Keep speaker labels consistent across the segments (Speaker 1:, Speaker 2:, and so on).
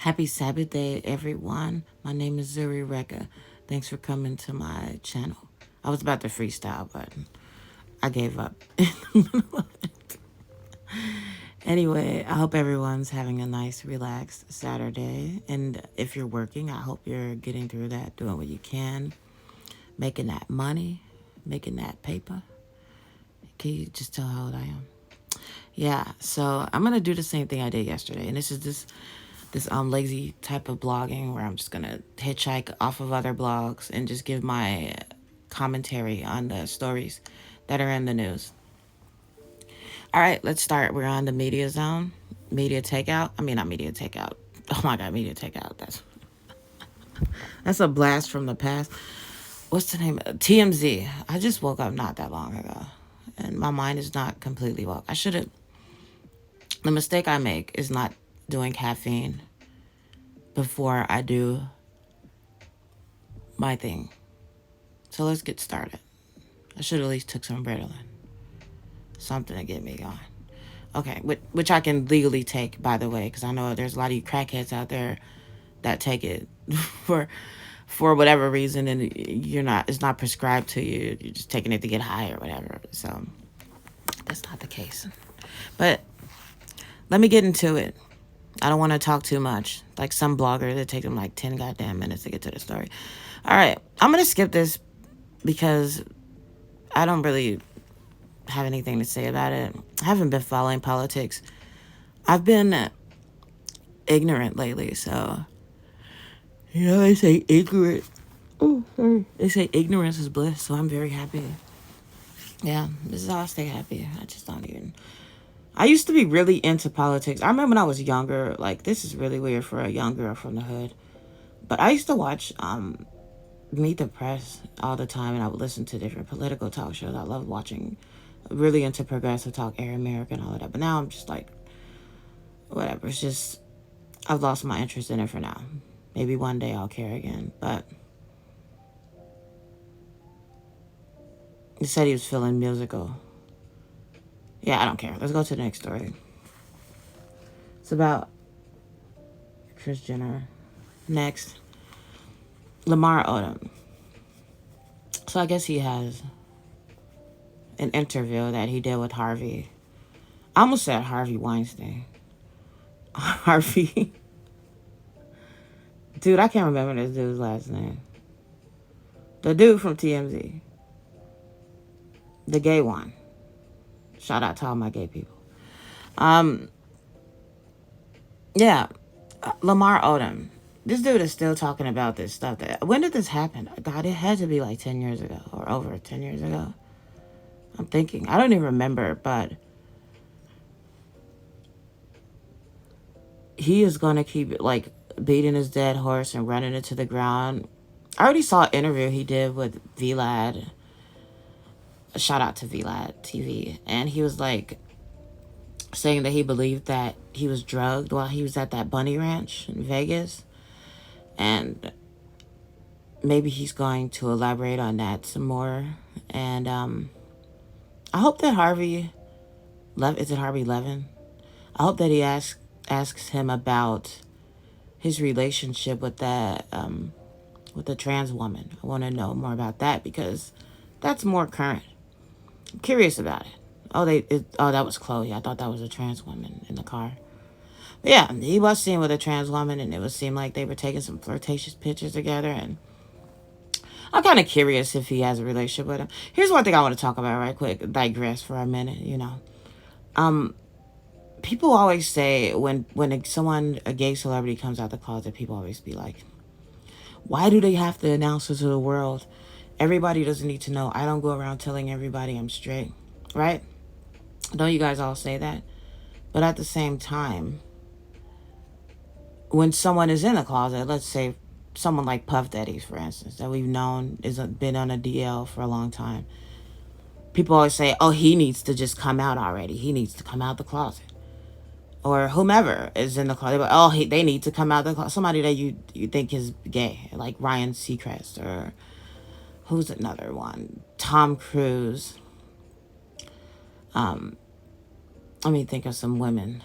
Speaker 1: Happy Sabbath day, everyone. My name is Zuri Rekka. Thanks for coming to my channel. I was about to freestyle, but I gave up in the middle of it. Anyway, I hope everyone's having a nice, relaxed Saturday. And if you're working, I hope you're getting through that, doing what you can, making that money, making that paper. Can you just tell how old I am? Yeah, so I'm gonna do the same thing I did yesterday, and this lazy type of blogging where I'm just gonna hitchhike off of other blogs and just give my commentary on the stories that are in the news. All right, let's start. We're on the media zone, media takeout. I mean, not media takeout. Oh my god, media takeout. That's a blast from the past. What's the name? TMZ. I just woke up not that long ago, and my mind is not completely woke. I should have. The mistake I make is not doing caffeine before I do my thing. So let's get started. I should at least took some Ritalin, something to get me going. Okay, which I can legally take, by the way, because I know there's a lot of you crackheads out there that take it for whatever reason, and it's not prescribed to you. You're just taking it to get high or whatever. So that's not the case. But let me get into it. I don't want to talk too much. Like some blogger that take them like 10 goddamn minutes to get to the story. All right, I'm gonna skip this because I don't really have anything to say about it. I haven't been following politics. I've been ignorant lately, so they say ignorant. Oh, sorry. They say ignorance is bliss, so I'm very happy. Yeah, this is how I stay happy. I just don't even. I used to be really into politics. I remember when I was younger. Like, this is really weird for a young girl from the hood, but I used to watch Meet the Press all the time, and I would listen to different political talk shows. I love watching. Really into progressive talk, Air America, and all of that. But now I'm just like, whatever. It's just, I've lost my interest in it for now. Maybe one day I'll care again. But he said he was feeling musical. Yeah, I don't care. Let's go to the next story. It's about Kris Jenner. Next, Lamar Odom. So I guess he has an interview that he did with Harvey. I almost said Harvey Weinstein. Harvey. Dude, I can't remember this dude's last name. The dude from TMZ. The gay one. Shout out to all my gay people. Yeah. Lamar Odom. This dude is still talking about this stuff. When did this happen? God, it had to be like 10 years ago or over 10 years ago. I'm thinking. I don't even remember, but he is going to keep like beating his dead horse and running it to the ground. I already saw an interview he did with VLAD. Shout out to VLAD TV. And he was like saying that he believed that he was drugged while he was at that bunny ranch in Vegas. And maybe he's going to elaborate on that some more. And I hope that is it Harvey Levin? I hope that he asks him about his relationship with with the trans woman. I want to know more about that because that's more current. I'm curious about it. Oh, that was Chloe. I thought that was a trans woman in the car. But yeah, he was seen with a trans woman, and it would seem like they were taking some flirtatious pictures together. And I'm kind of curious if he has a relationship with him. Here's one thing I want to talk about right quick. Digress for a minute. People always say when a gay celebrity comes out the closet, people always be like, why do they have to announce it to the world? Everybody doesn't need to know. I don't go around telling everybody I'm straight, right? Don't you guys all say that? But at the same time, when someone is in a closet, let's say someone like Puff Daddy, for instance, that we've known been on a DL for a long time, people always say, oh, he needs to just come out already. He needs to come out the closet. Or whomever is in the closet. Oh, they need to come out the closet. Somebody that you think is gay, like Ryan Seacrest, or who's another one? Tom Cruise. Let me think of some women.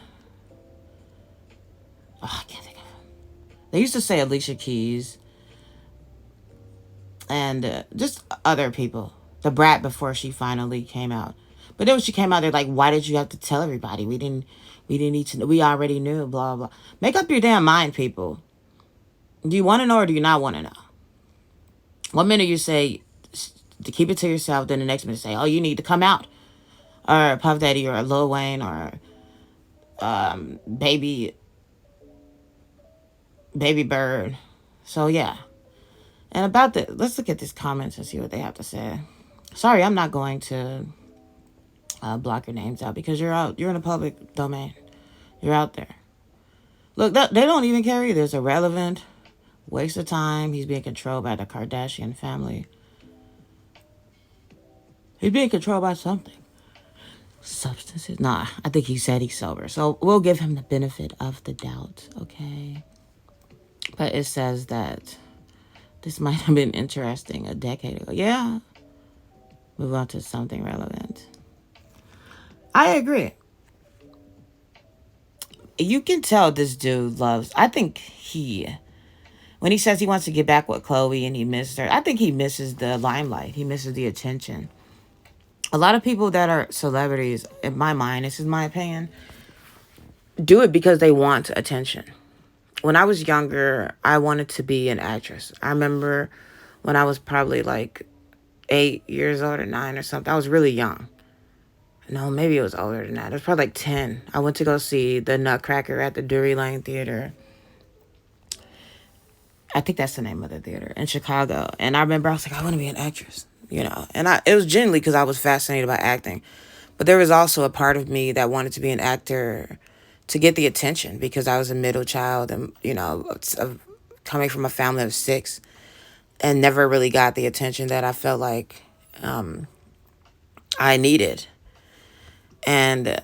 Speaker 1: Oh, I can't think of them. They used to say Alicia Keys and just other people. The Brat before she finally came out. But then when she came out, they're like, "Why did you have to tell everybody? We didn't need to know. We already knew." Blah blah. Make up your damn mind, people. Do you want to know or do you not want to know? One minute you say to keep it to yourself, then the next minute say, "Oh, you need to come out," or Puff Daddy or Lil Wayne or Baby Baby Bird. So yeah. And about the, let's look at these comments and see what they have to say. Sorry, I'm not going to block your names out because you're out. You're in the public domain. You're out there. Look, they don't even care either. It's irrelevant. Waste of time. He's being controlled by the Kardashian family. He's being controlled by something. Substances? Nah, I think he said he's sober. So we'll give him the benefit of the doubt, okay? But it says that this might have been interesting a decade ago. Yeah. Move on to something relevant. I agree. You can tell this dude loves, I think when he says he wants to get back with Chloe and he misses her, I think he misses the limelight. He misses the attention. A lot of people that are celebrities, in my mind, this is my opinion, do it because they want attention. When I was younger, I wanted to be an actress. I remember when I was probably like 8 years old or 9 or something. I was really young. No, maybe it was older than that. It was probably like 10. I went to go see the Nutcracker at the Drury Lane Theater. I think that's the name of the theater in Chicago. And I remember I was like, I want to be an actress, you know. And it was genuinely because I was fascinated by acting. But there was also a part of me that wanted to be an actor to get the attention because I was a middle child and, you know, coming from a family of 6 and never really got the attention that I felt like I needed. And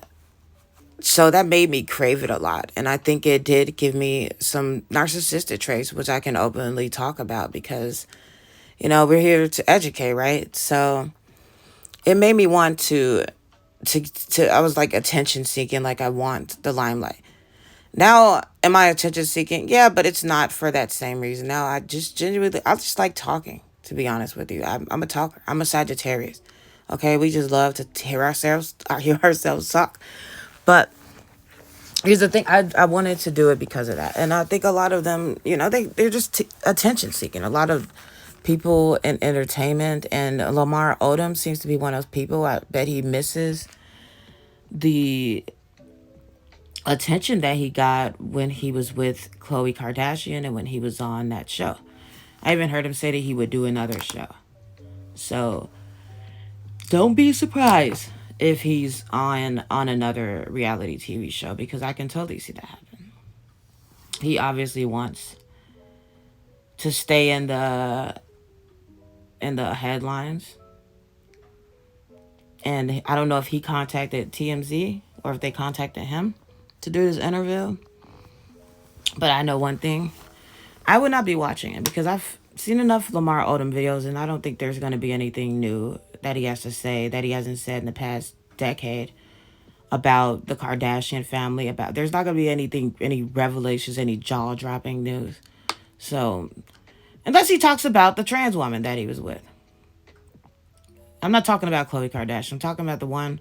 Speaker 1: so that made me crave it a lot. And I think it did give me some narcissistic traits, which I can openly talk about because, you know, we're here to educate, right? So it made me want I was like attention seeking, like I want the limelight. Now, am I attention seeking? Yeah, but it's not for that same reason. Now, I just like talking, to be honest with you. I'm a talker. I'm a Sagittarius. Okay, we just love to hear ourselves talk. But here's the thing, I wanted to do it because of that. And I think a lot of them, you know, they're just attention seeking. A lot of people in entertainment, and Lamar Odom seems to be one of those people. I bet he misses the attention that he got when he was with Khloe Kardashian and when he was on that show. I even heard him say that he would do another show. So don't be surprised if he's on another reality TV show because I can totally see that happen. He obviously wants to stay in the headlines. And I don't know if he contacted TMZ or if they contacted him to do this interview. But I know one thing. I would not be watching it because I've seen enough Lamar Odom videos and I don't think there's going to be anything new that he has to say that he hasn't said in the past decade about the Kardashian family. There's not going to be any revelations, any jaw-dropping news. So, unless he talks about the trans woman that he was with. I'm not talking about Khloe Kardashian. I'm talking about the one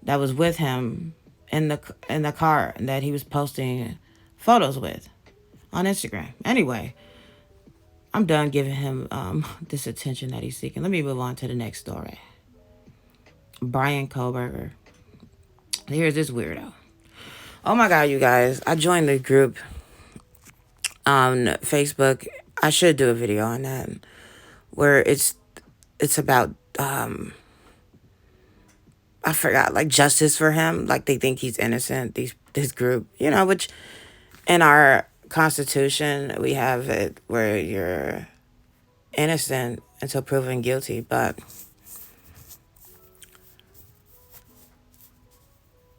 Speaker 1: that was with him in the car and that he was posting photos with on Instagram. Anyway, I'm done giving him this attention that he's seeking. Let me move on to the next story. Bryan Kohlberger. Here's this weirdo. Oh my God, you guys. I joined the group on Facebook. I should do a video on that where it's about I forgot, like justice for him. Like they think he's innocent. This group, you know, which in our Constitution we have it where you're innocent until proven guilty. But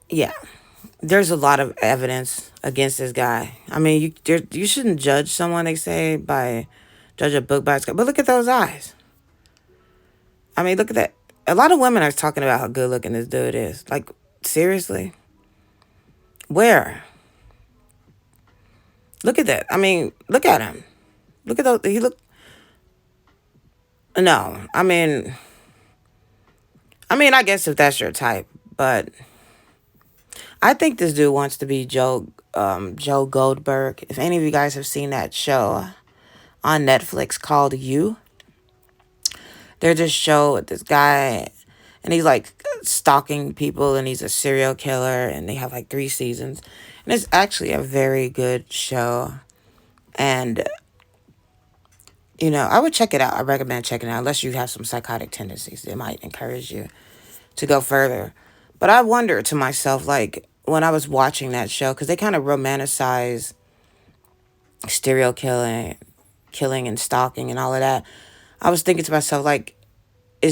Speaker 1: yeah, there's a lot of evidence against this guy. I mean, you shouldn't judge someone, they say, judge a book by its cover. But look at those eyes. I mean, look at that. A lot of women are talking about how good looking this dude is. Like, seriously? Where? Look at that. I mean, look at him. Look at those. He look. No, I mean, I guess if that's your type, but I think this dude wants to be Joe Goldberg. If any of you guys have seen that show on Netflix called You, there's this show with this guy, and he's like stalking people, and he's a serial killer, and they have like 3 seasons, and it's actually a very good show, and I would check it out. I recommend checking it out unless you have some psychotic tendencies. It might encourage you to go further. But I wonder to myself, like, when I was watching that show, because they kind of romanticize serial killing and stalking and all of that. I was thinking to myself, like, are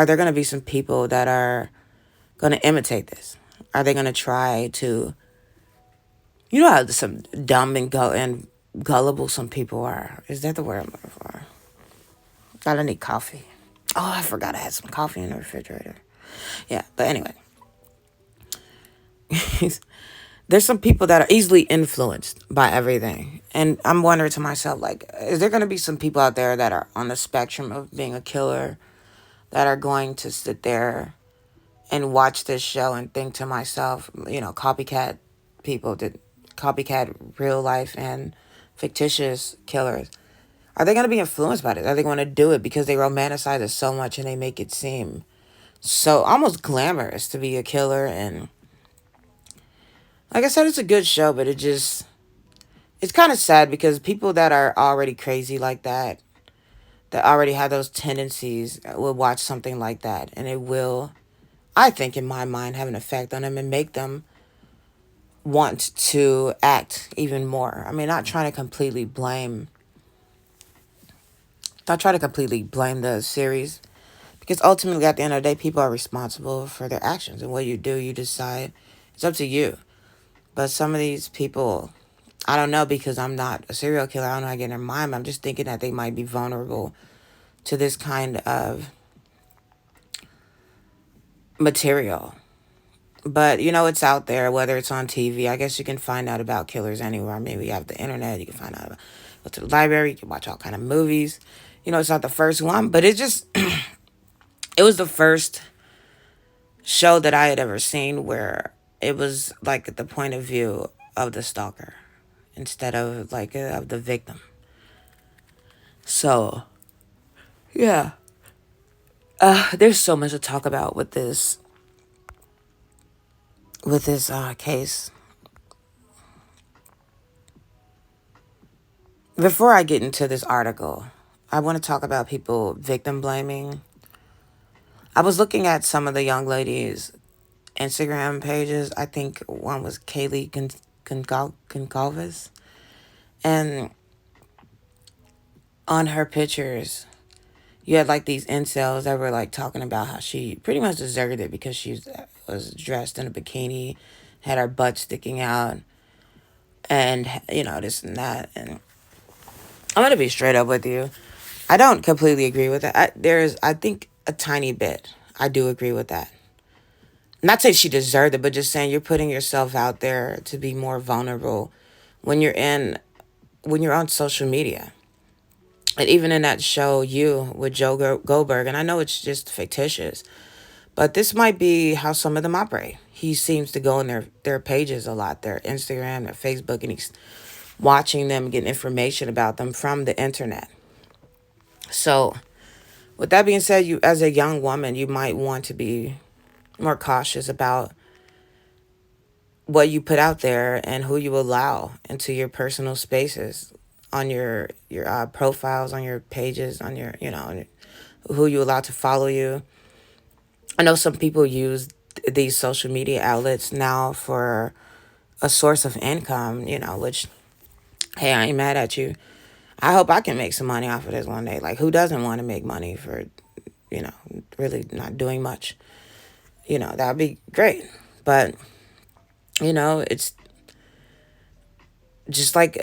Speaker 1: there gonna be some people that are gonna imitate this? Are they gonna try to, how some dumb and gullible some people are? Is that the word I'm looking for? God, I need coffee. Oh, I forgot I had some coffee in the refrigerator. Yeah, but anyway, there's some people that are easily influenced by everything. And I'm wondering to myself, like, is there going to be some people out there that are on the spectrum of being a killer that are going to sit there and watch this show and think to myself, copycat people that copycat real life and fictitious killers? Are they going to be influenced by it? Are they going to do it because they romanticize it so much and they make it seem so almost glamorous to be a killer? And like I said, it's a good show, but it's kind of sad because people that are already crazy like that already have those tendencies, will watch something like that, and it will, I think, in my mind, have an effect on them and make them want to act even more. I mean, not try to completely blame the series, because ultimately, at the end of the day, people are responsible for their actions, and what you do, you decide. It's up to you. But some of these people, I don't know, because I'm not a serial killer. I don't know how to get in their mind. But I'm just thinking that they might be vulnerable to this kind of material. But it's out there, whether it's on TV. I guess you can find out about killers anywhere. Maybe you have the internet. You can find out. Go to the library. You can watch all kind of movies. It's not the first one, but it just it was the first show that I had ever seen where it was like the point of view of the stalker instead of like of the victim. So yeah, there's so much to talk about with this case. Before I get into this article, I want to talk about people victim blaming. I was looking at some of the young ladies' Instagram pages. I think one was Kaylee Goncalves, and on her pictures, you had like these incels that were like talking about how she pretty much deserved it because she was dressed in a bikini, had her butt sticking out, and this and that. And I'm gonna be straight up with you. I don't completely agree with that. I think, a tiny bit. I do agree with that. Not saying she deserved it, but just saying you're putting yourself out there to be more vulnerable when you're on social media. And even in that show, You with Joe Goldberg, and I know it's just fictitious, but this might be how some of them operate. He seems to go in their pages a lot, their Instagram, their Facebook, and he's watching them, getting information about them from the internet. So, with that being said, you, as a young woman, you might want to be more cautious about what you put out there and who you allow into your personal spaces, on your profiles, on your pages, on your who you allow to follow you. I know some people use these social media outlets now for a source of income, which, hey, I ain't mad at you. I hope I can make some money off of this one day. Like, who doesn't want to make money for, really not doing much? That would be great. But, it's just like,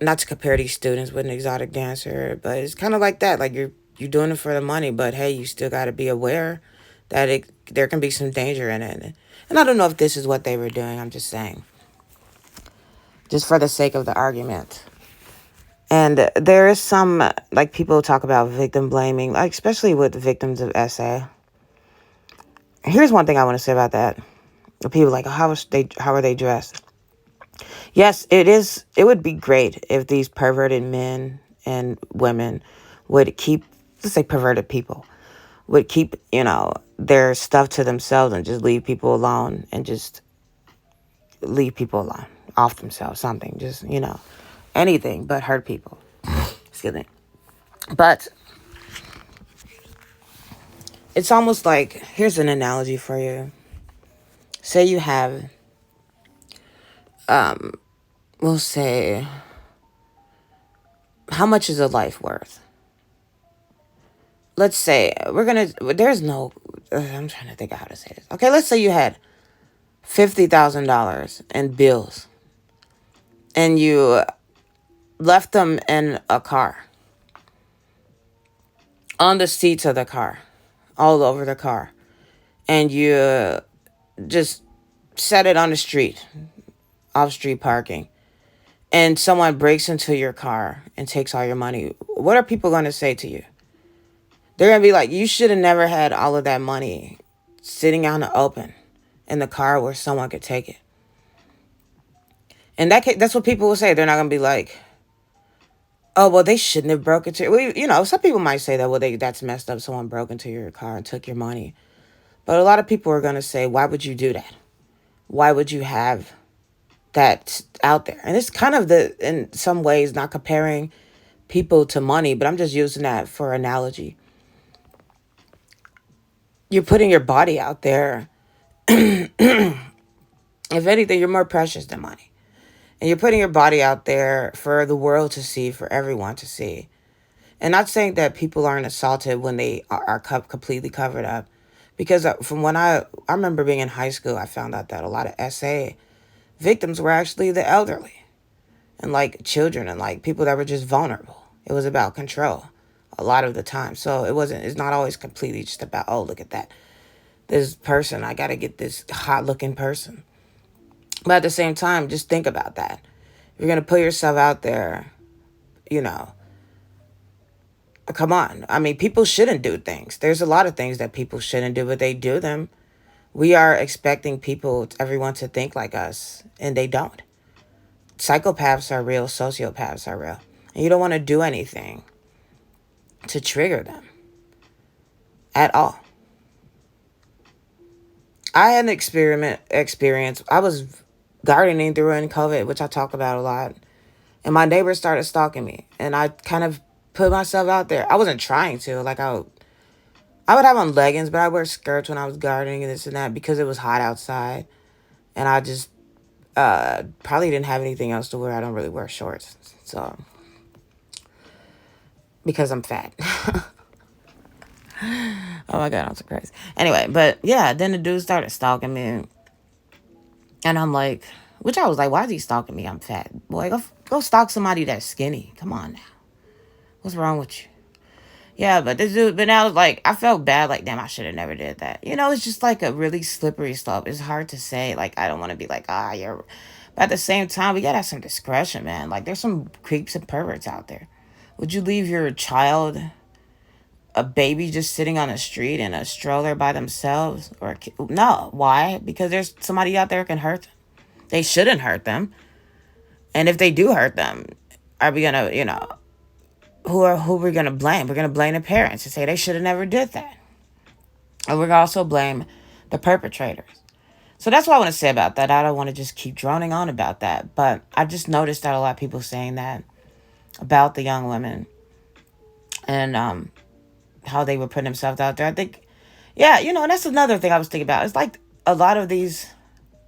Speaker 1: not to compare these students with an exotic dancer, but it's kind of like that. Like, you're doing it for the money, but hey, you still got to be aware that there can be some danger in it. And I don't know if this is what they were doing. I'm just saying. just for the sake of the argument. And there is some, like, people talk about victim blaming, like, especially with victims of SA. Here's one thing I want to say about that. The people like, oh, how are they dressed? Yes, it would be great if these perverted men and women would keep, let's say perverted people, would keep, their stuff to themselves and just leave people alone and just leave people alone, off themselves, something, just, anything but hurt people. Excuse me. But it's almost like, here's an analogy for you. Say you have, we'll say, how much is a life worth? Let's say there's no, I'm trying to think of how to say this. Okay, let's say you had $50,000 in bills and you left them in a car, on the seats of the car, all over the car, and you just set it on the street, off street parking, and someone breaks into your car and takes all your money. What are people going to say to you? They're going to be like, you should have never had all of that money sitting out in the open in the car where someone could take it. And that's what people will say. They're not going to be like, oh, well, they shouldn't have broken into. Well, some people might say that, well, that's messed up. Someone broke into your car and took your money. But a lot of people are going to say, why would you do that? Why would you have that out there? And it's kind of in some ways, not comparing people to money, but I'm just using that for analogy. You're putting your body out there. If anything, you're more precious than money. And you're putting your body out there for the world to see, for everyone to see. And not saying that people aren't assaulted when they are completely covered up. Because from when I remember being in high school, I found out that a lot of SA victims were actually the elderly. And like children and like people that were just vulnerable. It was about control a lot of the time. So it's not always completely just about, oh, look at that. This person, I got to get this hot looking person. But at the same time, just think about that. If you're going to put yourself out there, come on. I mean, people shouldn't do things. There's a lot of things that people shouldn't do, but they do them. We are expecting everyone to think like us, and they don't. Psychopaths are real, sociopaths are real. And you don't want to do anything to trigger them at all. I had an experience. I was gardening during COVID, which I talk about a lot. And my neighbors started stalking me. And I kind of put myself out there. I wasn't trying to. Like, I would have on leggings, but I wear skirts when I was gardening and this and that because it was hot outside. And I just probably didn't have anything else to wear. I don't really wear shorts. So, because I'm fat. Oh my God, I'm so crazy. Anyway, but yeah, then the dude started stalking me. And I'm like, which I was like, why is he stalking me? I'm fat. Boy, go stalk somebody that's skinny. Come on now. What's wrong with you? Yeah, but this dude, but now like, I felt bad. Like, damn, I should have never did that. It's just like a really slippery slope. It's hard to say. Like, I don't want to be like, you're. But at the same time, we got to have some discretion, man. Like, there's some creeps and perverts out there. Would you leave your child, a baby just sitting on the street in a stroller by themselves? No. Why? Because there's somebody out there who can hurt them. They shouldn't hurt them. And if they do hurt them, are we going to, who are we going to blame? We're going to blame the parents and say they should have never did that. And we're going to also blame the perpetrators. So that's what I want to say about that. I don't want to just keep droning on about that. But I just noticed that a lot of people saying that about the young women and how they were putting themselves out there. I think, yeah, and that's another thing I was thinking about. It's like a lot of these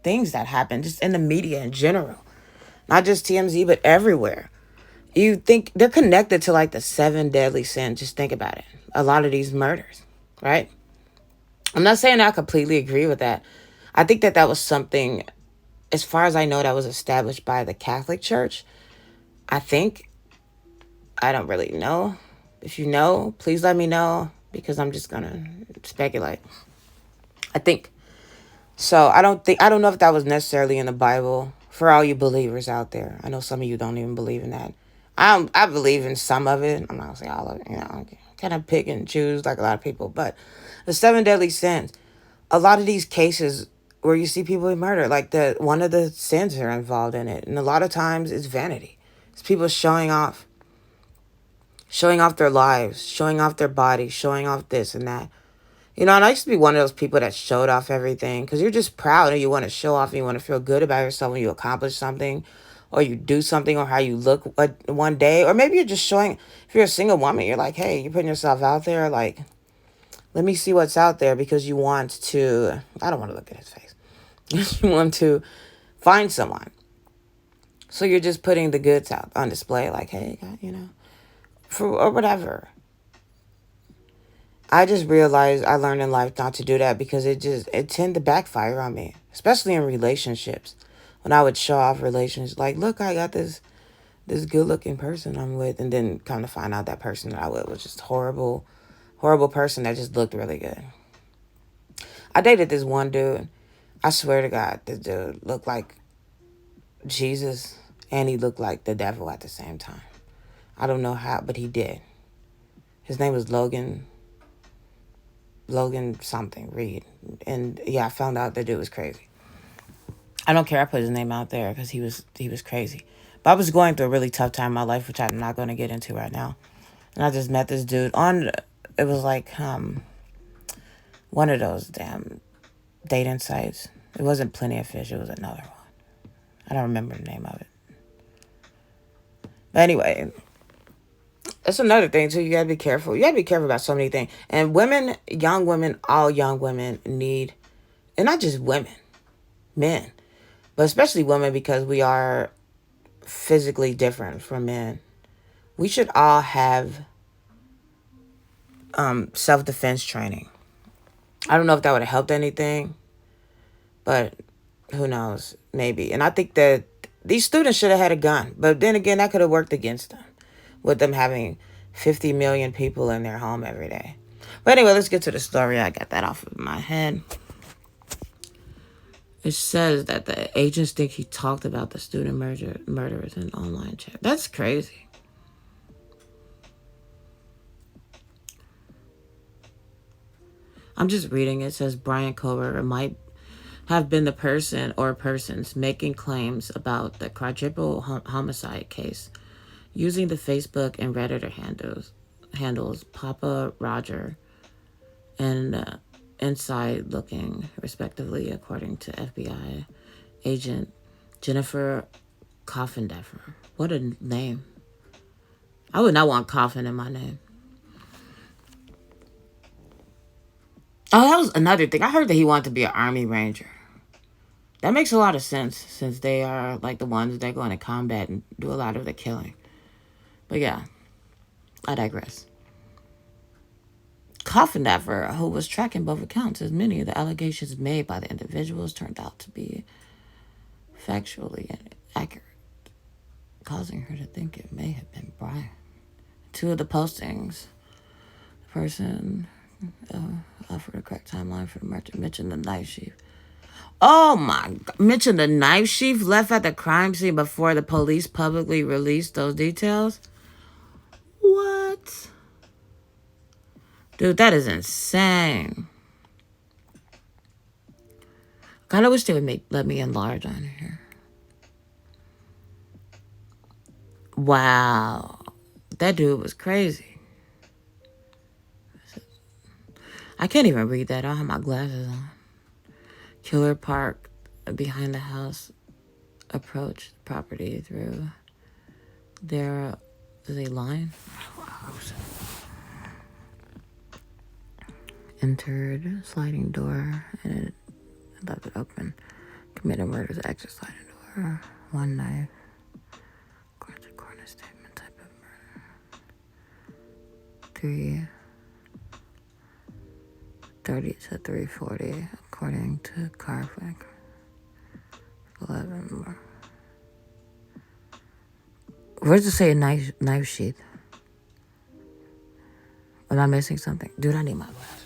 Speaker 1: things that happen just in the media in general. Not just TMZ, but everywhere. You think they're connected to like the 7 deadly sins. Just think about it. A lot of these murders, right? I'm not saying I completely agree with that. I think that was something, as far as I know, that was established by the Catholic Church. I think. I don't really know. If you know, please let me know, because I'm just going to speculate. I think. So I don't know if that was necessarily in the Bible For all you believers out there, I know some of you don't even believe in that. I believe in some of it. I'm not gonna say all of it. Kind of pick and choose like a lot of people. But the seven deadly sins, a lot of these cases where you see people murder, like the one of the sins are involved in it, and a lot of times it's vanity. It's people showing off their lives, showing off their bodies, showing off this and that. And I used to be one of those people that showed off everything because you're just proud and you want to show off and you want to feel good about yourself when you accomplish something or you do something or how you look one day. Or maybe you're just showing, if you're a single woman, you're like, hey, you're putting yourself out there. Like, let me see what's out there because you want to, I don't want to look at his face. You want to find someone. So you're just putting the goods out on display like, hey, or whatever. I just realized I learned in life not to do that because it tend to backfire on me, especially in relationships. When I would show off relationships, like, look, I got this good looking person I'm with, and then come to find out that person that I was just horrible person that just looked really good. I dated this one dude. I swear to God, this dude looked like Jesus and he looked like the devil at the same time. I don't know how, but he did. His name was Logan something, Reed. And yeah, I found out that dude was crazy. I don't care I put his name out there because he was crazy. But I was going through a really tough time in my life, which I'm not going to get into right now. And I just met this dude it was like one of those damn dating sites. It wasn't Plenty of Fish, it was another one. I don't remember the name of it. But anyway, that's another thing too. You gotta be careful. You gotta be careful about so many things. And women, all young women need, and not just women, men, but especially women because we are physically different from men. We should all have self-defense training. I don't know if that would have helped anything, but who knows? Maybe. And I think that these students should have had a gun, but then again, that could have worked against them with them having 50 million people in their home every day. But anyway, let's get to the story. I got that off of my head. It says that the agents think he talked about the student murderers in online chat. That's crazy. I'm just reading. It says Bryan Kohlberger might have been the person or persons making claims about the quadruple homicide case using the Facebook and Redditor handles Papa Roger and Inside Looking, respectively, according to FBI agent Jennifer Coffindeffer. What a name. I would not want Coffin in my name. Oh, that was another thing. I heard that he wanted to be an Army Ranger. That makes a lot of sense since they are like the ones that go into combat and do a lot of the killing. But yeah, I digress. Coffindeffer, who was tracking both accounts, as many of the allegations made by the individuals turned out to be factually accurate, causing her to think it may have been Bryan. Two of the postings, the person offered a correct timeline for the murder, mentioned the knife sheath. Oh my God. Mentioned the knife sheath left at the crime scene before the police publicly released those details? What? Dude, that is insane. God, I wish they would let me enlarge on here. Wow. That dude was crazy. I can't even read that. I don't have my glasses on. Killer parked behind the house, approached the property through. There is a line. Entered sliding door and it left it open. Committed murder to exit sliding door. One knife. Corner statement type of murder. 3:30 to 3:40 according to Carfax. 11 more. Where does it say a knife sheath? Am I missing something? Dude, I need my glasses.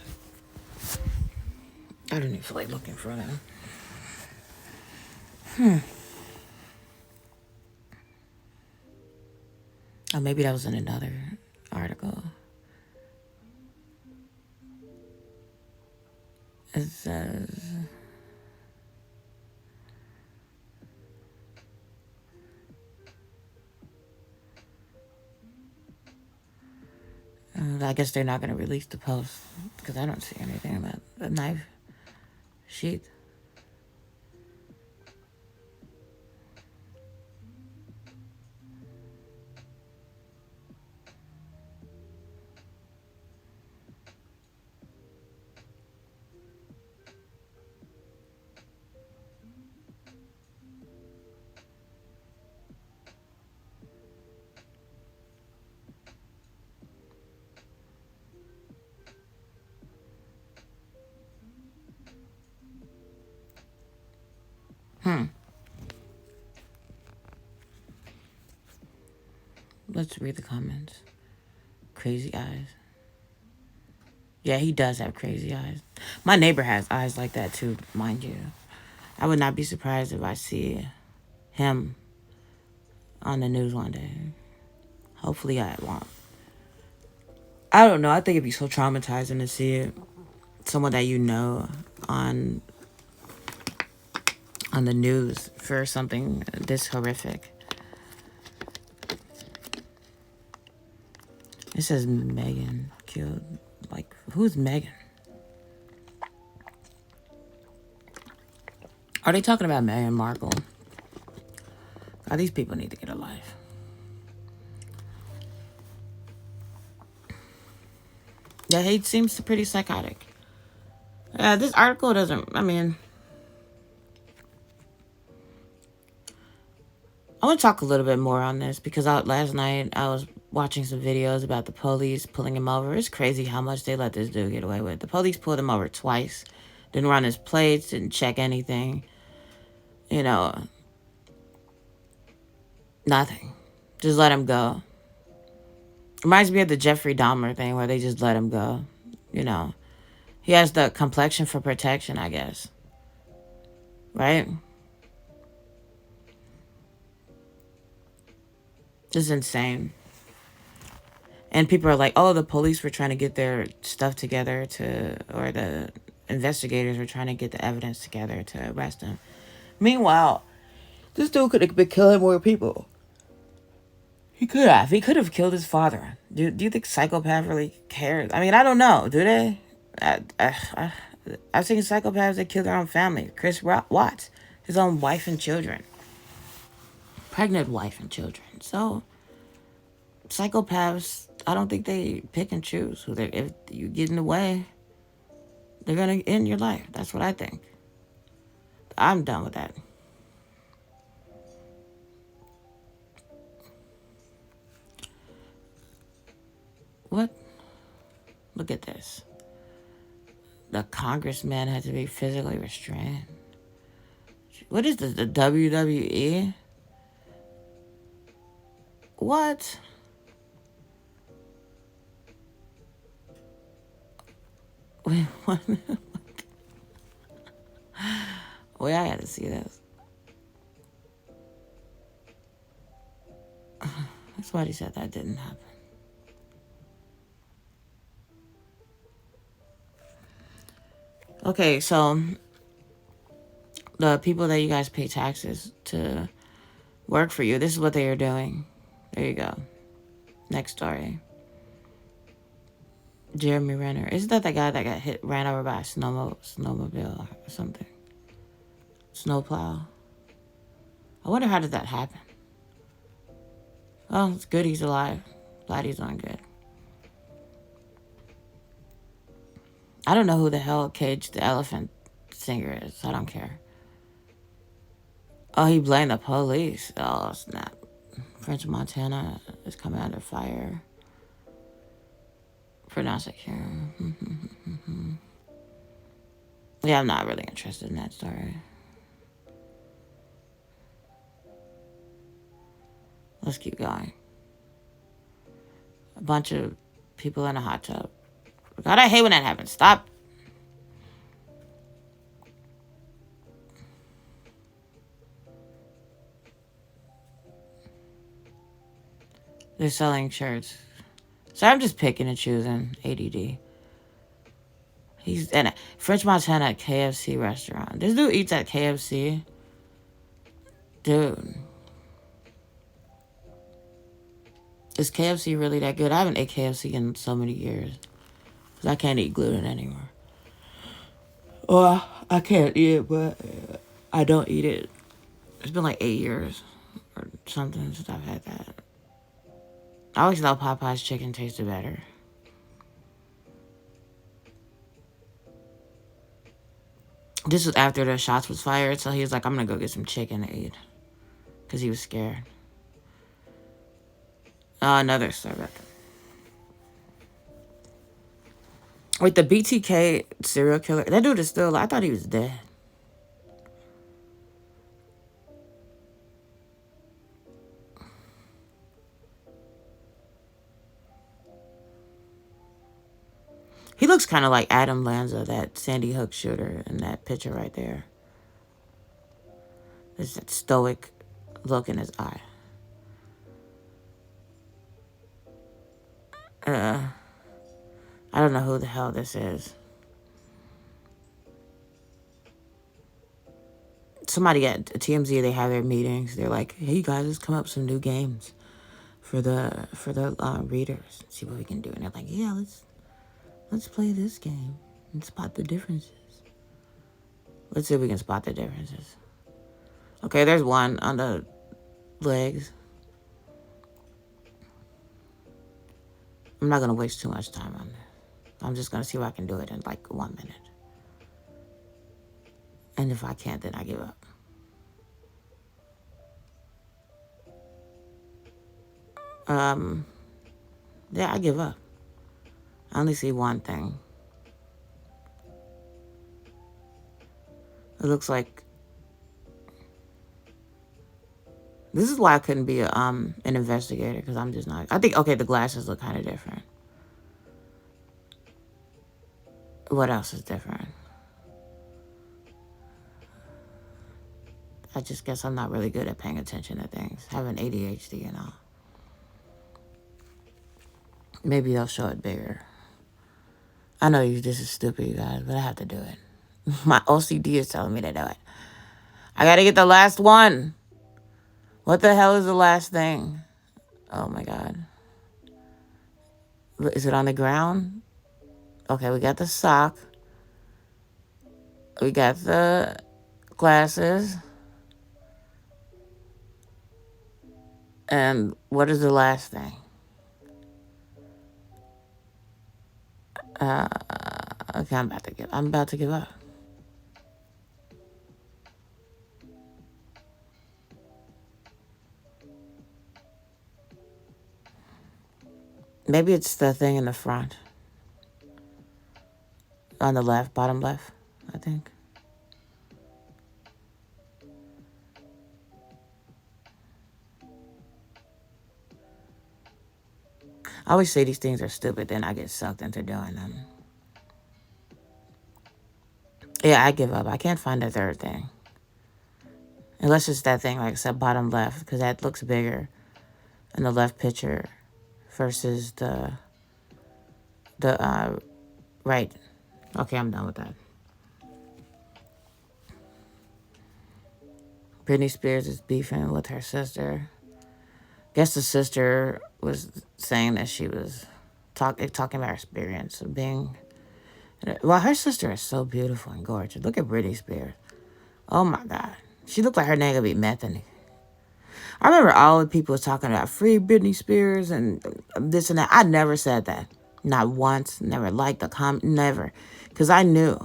Speaker 1: I don't even feel like looking for them. Oh, maybe that was in another article. It says, I guess they're not going to release the post because I don't see anything about the knife sheath. Let's read the comments. Crazy eyes. Yeah, he does have crazy eyes. My neighbor has eyes like that too, mind you. I would not be surprised if I see him on the news one day. Hopefully I won't. I don't know. I think it'd be so traumatizing to see someone that you know on the news for something this horrific. It says Megan killed. Like, who's Megan? Are they talking about Meghan Markle? God, these people need to get a life. Yeah, he seems pretty psychotic. This article doesn't, I mean, I want to talk a little bit more on this because last night I was watching some videos about the police pulling him over. It's crazy how much they let this dude get away with. The police pulled him over twice, didn't run his plates, didn't check anything. You know, nothing. Just let him go. Reminds me of the Jeffrey Dahmer thing where they just let him go. You know, he has the complexion for protection, I guess. Right? Just insane. And people are like, oh, the police were trying to get their stuff together or the investigators were trying to get the evidence together to arrest him. Meanwhile, this dude could have been killing more people. He could have. He could have killed his father. Do you think psychopaths really care? I mean, I don't know. Do they? I've seen psychopaths that kill their own family. Chris Watts, his own wife and children. Pregnant wife and children. So, psychopaths, I don't think they pick and choose who they. If you get in the way, they're gonna end your life. That's what I think. I'm done with that. What? Look at this. The congressman had to be physically restrained. What is this? The WWE? What? Wait, what? Wait, I gotta see this. Somebody said that didn't happen. Okay, so the people that you guys pay taxes to work for you, this is what they are doing. There you go. Next story. Jeremy Renner. Isn't that the guy that got ran over by a snowmobile or something? Snowplow. I wonder how did that happen? Oh, it's good he's alive. Glad he's doing good. I don't know who the hell Cage the Elephant singer is. I don't care. Oh, he blamed the police. Oh, snap. French Montana is coming under fire for not secure. Yeah, I'm not really interested in that story. Let's keep going. A bunch of people in a hot tub. God, I hate when that happens. Stop. They're selling shirts. So I'm just picking and choosing. ADD. He's in a French Montana at KFC restaurant. This dude eats at KFC. Dude. Is KFC really that good? I haven't ate KFC in so many years. Because I can't eat gluten anymore. Well, I can't eat it, but I don't eat it. It's been like 8 years or something since I've had that. I always thought Popeye's chicken tasted better. This was after the shots was fired, so he was like, I'm gonna go get some chicken to eat. Because he was scared. Another Starbucks. Wait, the BTK serial killer, that dude is still alive. I thought he was dead. He looks kind of like Adam Lanza, that Sandy Hook shooter in that picture right there. There's that stoic look in his eye. I don't know who the hell this is. Somebody at TMZ, they have their meetings. They're like, hey, you guys, let's come up with some new games for the readers. See what we can do. And they're like, yeah, let's play this game and spot the differences. Let's see if we can spot the differences. Okay, there's one on the legs. I'm not going to waste too much time on this. I'm just going to see if I can do it in like 1 minute. And if I can't, then I give up. Yeah, I give up. I only see one thing. It looks like... This is why I couldn't be an investigator, because I'm just not... I think, okay, the glasses look kind of different. What else is different? I just guess I'm not really good at paying attention to things. Having ADHD and all. Maybe they'll show it bigger. I know this is stupid, you guys, but I have to do it. My OCD is telling me to do it. I gotta get the last one. What the hell is the last thing? Oh my God. Is it on the ground? Okay, we got the sock. We got the glasses. And what is the last thing? Okay, I'm about to give up. Maybe it's the thing in the front. On the left, bottom left, I think. I always say these things are stupid, then I get sucked into doing them. Yeah, I give up. I can't find the third thing. Unless it's that thing, like I said, bottom left, because that looks bigger in the left picture versus the right. Okay, I'm done with that. Britney Spears is beefing with her sister. Guess the sister was saying that she was talking about her experience of being... Well, her sister is so beautiful and gorgeous. Look at Britney Spears. Oh my God. She looked like her name could be Methany. I remember all the people was talking about free Britney Spears and this and that. I never said that. Not once. Never liked a comment. Never. Because I knew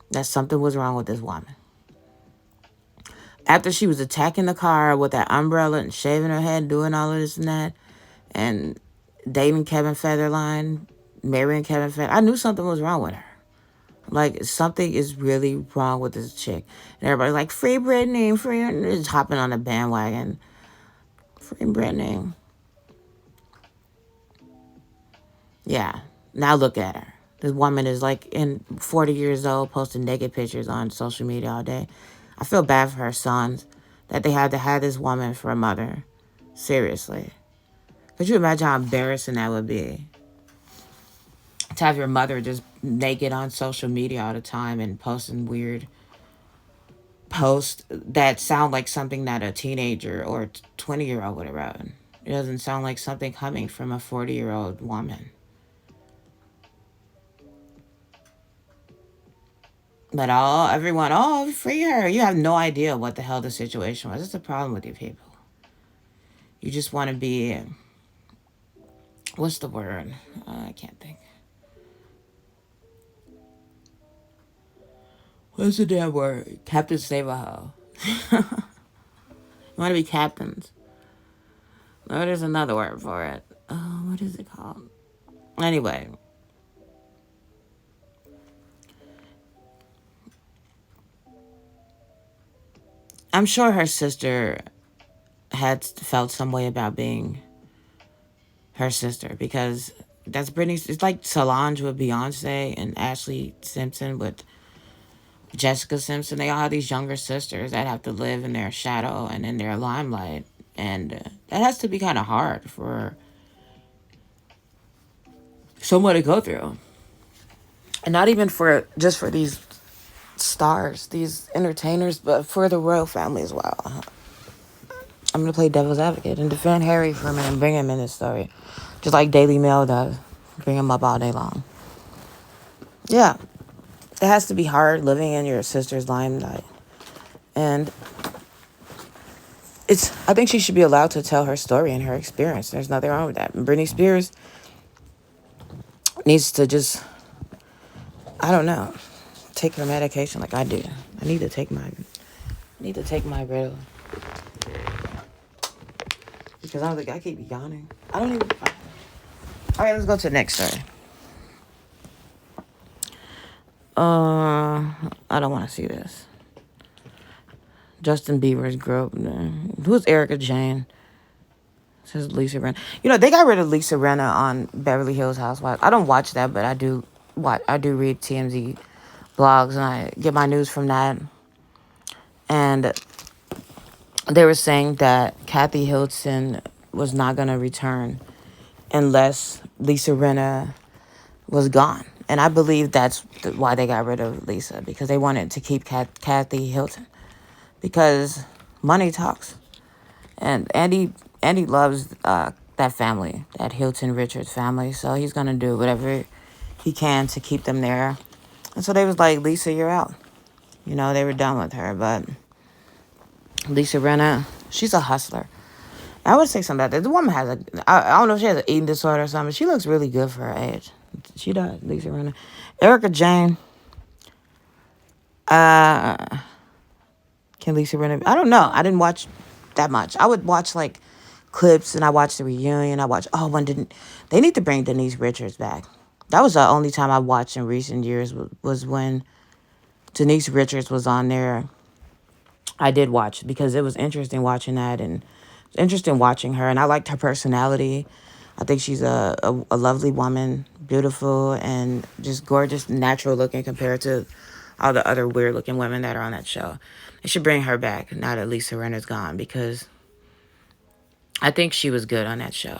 Speaker 1: that something was wrong with this woman. After she was attacking the car with that umbrella and shaving her head, doing all of this and that, and dating Kevin Federline, marrying Kevin Federline, I knew something was wrong with her. Like, something is really wrong with this chick. And everybody's like, free Britney, free... And just hopping on the bandwagon. Free Britney. Yeah. Now look at her. This woman is like 40 years old, posting naked pictures on social media all day. I feel bad for her sons that they had to have this woman for a mother. Seriously. Could you imagine how embarrassing that would be? To have your mother just naked on social media all the time and posting weird posts that sound like something that a teenager or 20-year-old would have written. It doesn't sound like something coming from a 40-year-old woman. But everyone, free her. You have no idea what the hell the situation was. That's the problem with you people. You just want to be, what's the word? I can't think. What's the damn word? Captain Save a Hoe. You want to be captains. No, there's another word for it. What is it called? Anyway. I'm sure her sister had felt some way about being her sister because that's Britney. It's like Solange with Beyonce and Ashley Simpson with Jessica Simpson. They all have these younger sisters that have to live in their shadow and in their limelight. And that has to be kind of hard for someone to go through. And not even for just for these stars, these entertainers, but for the royal family as well. I'm going to play devil's advocate and defend Harry for a minute and bring him in this story. Just like Daily Mail does. Bring him up all day long. Yeah. It has to be hard living in your sister's limelight. And I think she should be allowed to tell her story and her experience. There's nothing wrong with that. And Britney Spears needs to just, I don't know, take her medication like I do. I need to take my Ritalin. Because I keep yawning. I don't even. All right, let's go to the next story. I don't want to see this. Justin Bieber's girl. Who's Erica Jane? It says Lisa Rinna. You know, they got rid of Lisa Rinna on Beverly Hills Housewives. I don't watch that, but I do read TMZ blogs and I get my news from that. And they were saying that Kathy Hilton was not going to return unless Lisa Rinna was gone. And I believe that's why they got rid of Lisa, because they wanted to keep Kathy Hilton. Because money talks. And Andy loves that family, that Hilton Richards family. So he's going to do whatever he can to keep them there. And so they was like, Lisa, you're out. You know, they were done with her. But Lisa Rinna, she's a hustler. I would say something about that. The woman has I don't know if she has an eating disorder or something. She looks really good for her age. She does, Lisa Rinna. Erica Jane. Can Lisa Rinna? I don't know. I didn't watch that much. I would watch like clips and I watched the reunion. They need to bring Denise Richards back. That was the only time I watched in recent years was when Denise Richards was on there. I did watch because it was interesting watching that and interesting watching her, and I liked her personality. I think she's a lovely woman, beautiful and just gorgeous, natural looking compared to all the other weird looking women that are on that show. They should bring her back now that Lisa Rinna's gone, because I think she was good on that show.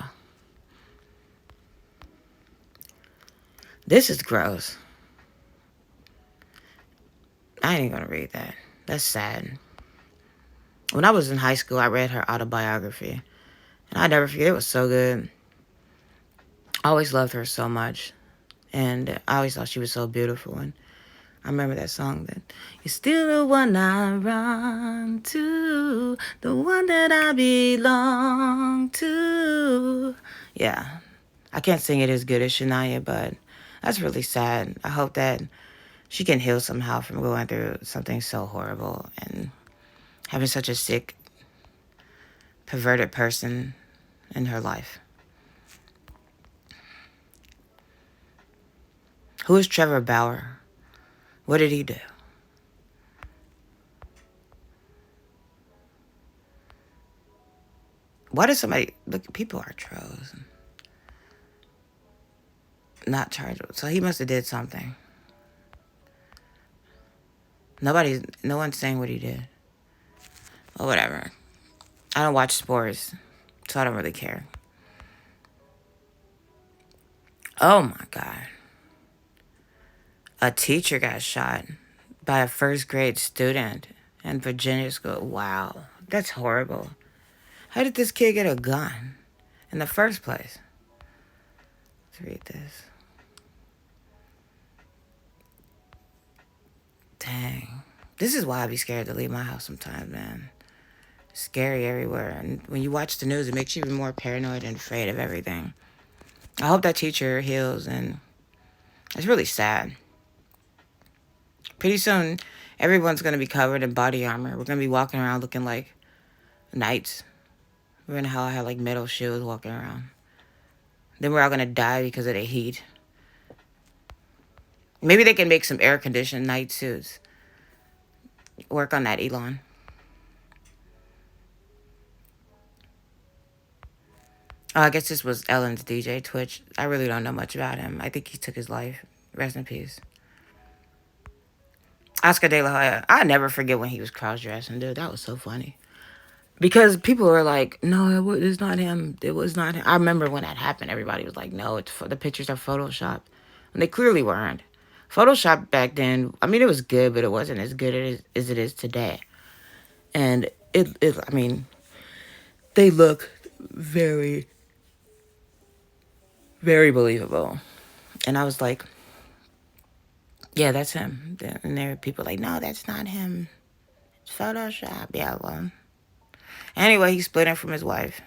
Speaker 1: This is gross. I ain't gonna read that. That's sad. When I was in high school, I read her autobiography. And I never forget, it was so good. I always loved her so much. And I always thought she was so beautiful. And I remember that song that you're still the one I run to, the one that I belong to. Yeah. I can't sing it as good as Shania, but that's really sad. I hope that she can heal somehow from going through something so horrible and having such a sick, perverted person in her life. Who is Trevor Bauer? What did he do? Why does somebody... Look, people are trolls. Not charged. So he must have did something. No one's saying what he did. Or whatever. I don't watch sports, so I don't really care. Oh my God. A teacher got shot by a first grade student in Virginia school. Wow. That's horrible. How did this kid get a gun in the first place? Let's read this. Dang. This is why I be scared to leave my house sometimes, man. It's scary everywhere. And when you watch the news, it makes you even more paranoid and afraid of everything. I hope that teacher heals, and it's really sad. Pretty soon, everyone's going to be covered in body armor. We're going to be walking around looking like knights. We're going to have like metal shields walking around. Then we're all going to die because of the heat. Maybe they can make some air-conditioned night suits. Work on that, Elon. Oh, I guess this was Ellen's DJ Twitch. I really don't know much about him. I think he took his life. Rest in peace. Oscar De La Hoya. I never forget when he was cross-dressing, dude. That was so funny. Because people were like, no, it's not him. It was not him. I remember when that happened, everybody was like, no, the pictures are Photoshopped. And they clearly weren't. Photoshop back then, I mean, it was good, but it wasn't as good as it is today. And I mean, they look very, very believable. And I was like, yeah, that's him. And there were people like, no, that's not him. It's Photoshop. Yeah, well. Anyway, he split him from his wife.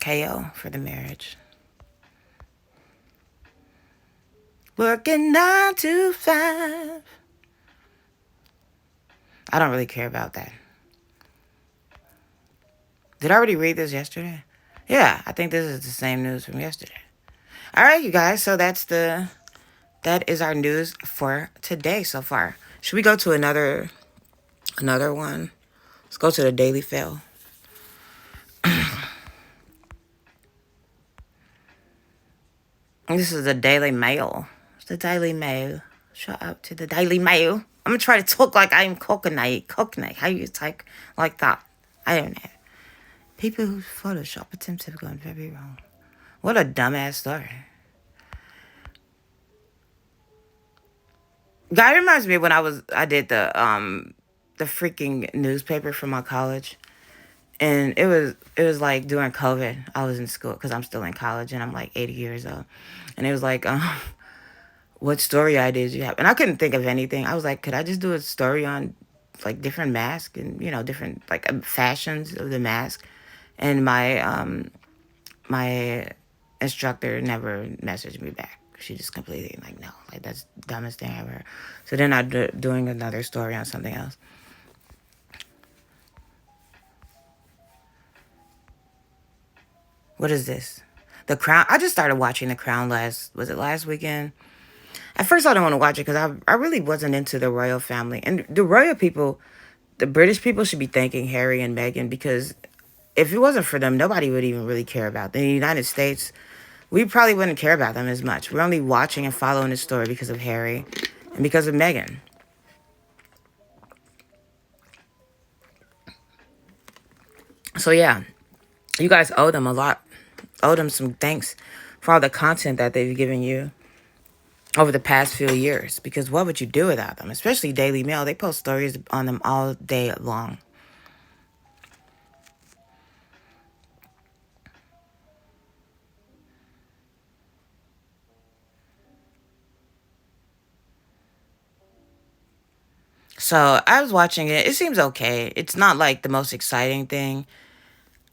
Speaker 1: KO for the marriage. Working 9 to 5. I don't really care about that. Did I already read this yesterday? Yeah, I think this is the same news from yesterday. All right, you guys. So that is our news for today so far. Should we go to another one? Let's go to the Daily Fail. This is the Daily Mail. It's the Daily Mail. Shout out to the Daily Mail. I'm gonna try to talk like I'm coconut. How you talk like that? I don't know. People whose Photoshop attempts have gone very wrong. What a dumbass story. Guy reminds me of when I did the freaking newspaper for my college. And it was like during COVID. I was in school because I'm still in college and I'm like 80 years old. And it was like, what story ideas you have? And I couldn't think of anything. I was like, could I just do a story on like different masks and different like fashions of the mask? And my instructor never messaged me back. She just completely like, no, like that's the dumbest thing ever. So then I'm doing another story on something else. What is this? The Crown. I just started watching The Crown last weekend? At first I don't want to watch it because I really wasn't into the royal family. And the royal people, the British people should be thanking Harry and Meghan because if it wasn't for them, nobody would even really care about them. In the United States, we probably wouldn't care about them as much. We're only watching and following the story because of Harry and because of Meghan. So yeah, you guys owe them a lot. Owe them some thanks for all the content that they've given you over the past few years. Because what would you do without them? Especially Daily Mail. They post stories on them all day long. So I was watching it. It seems okay. It's not like the most exciting thing.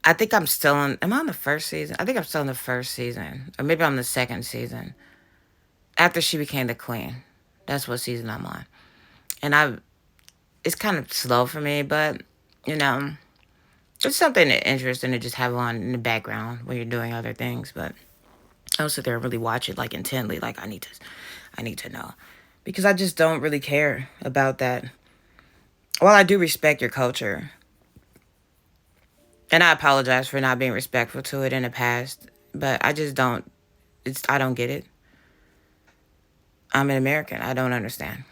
Speaker 1: I think I'm still on. Am I on the first season? I think I'm still in the first season. Or maybe I'm the second season. After she became the queen. That's what season I'm on. And it's kind of slow for me, but, it's something interesting to just have on in the background when you're doing other things. But I don't sit there and really watch it, like, intently. Like, I need to know. Because I just don't really care about that. While I do respect your culture, and I apologize for not being respectful to it in the past, but I just don't, I don't get it. I'm an American. I don't understand.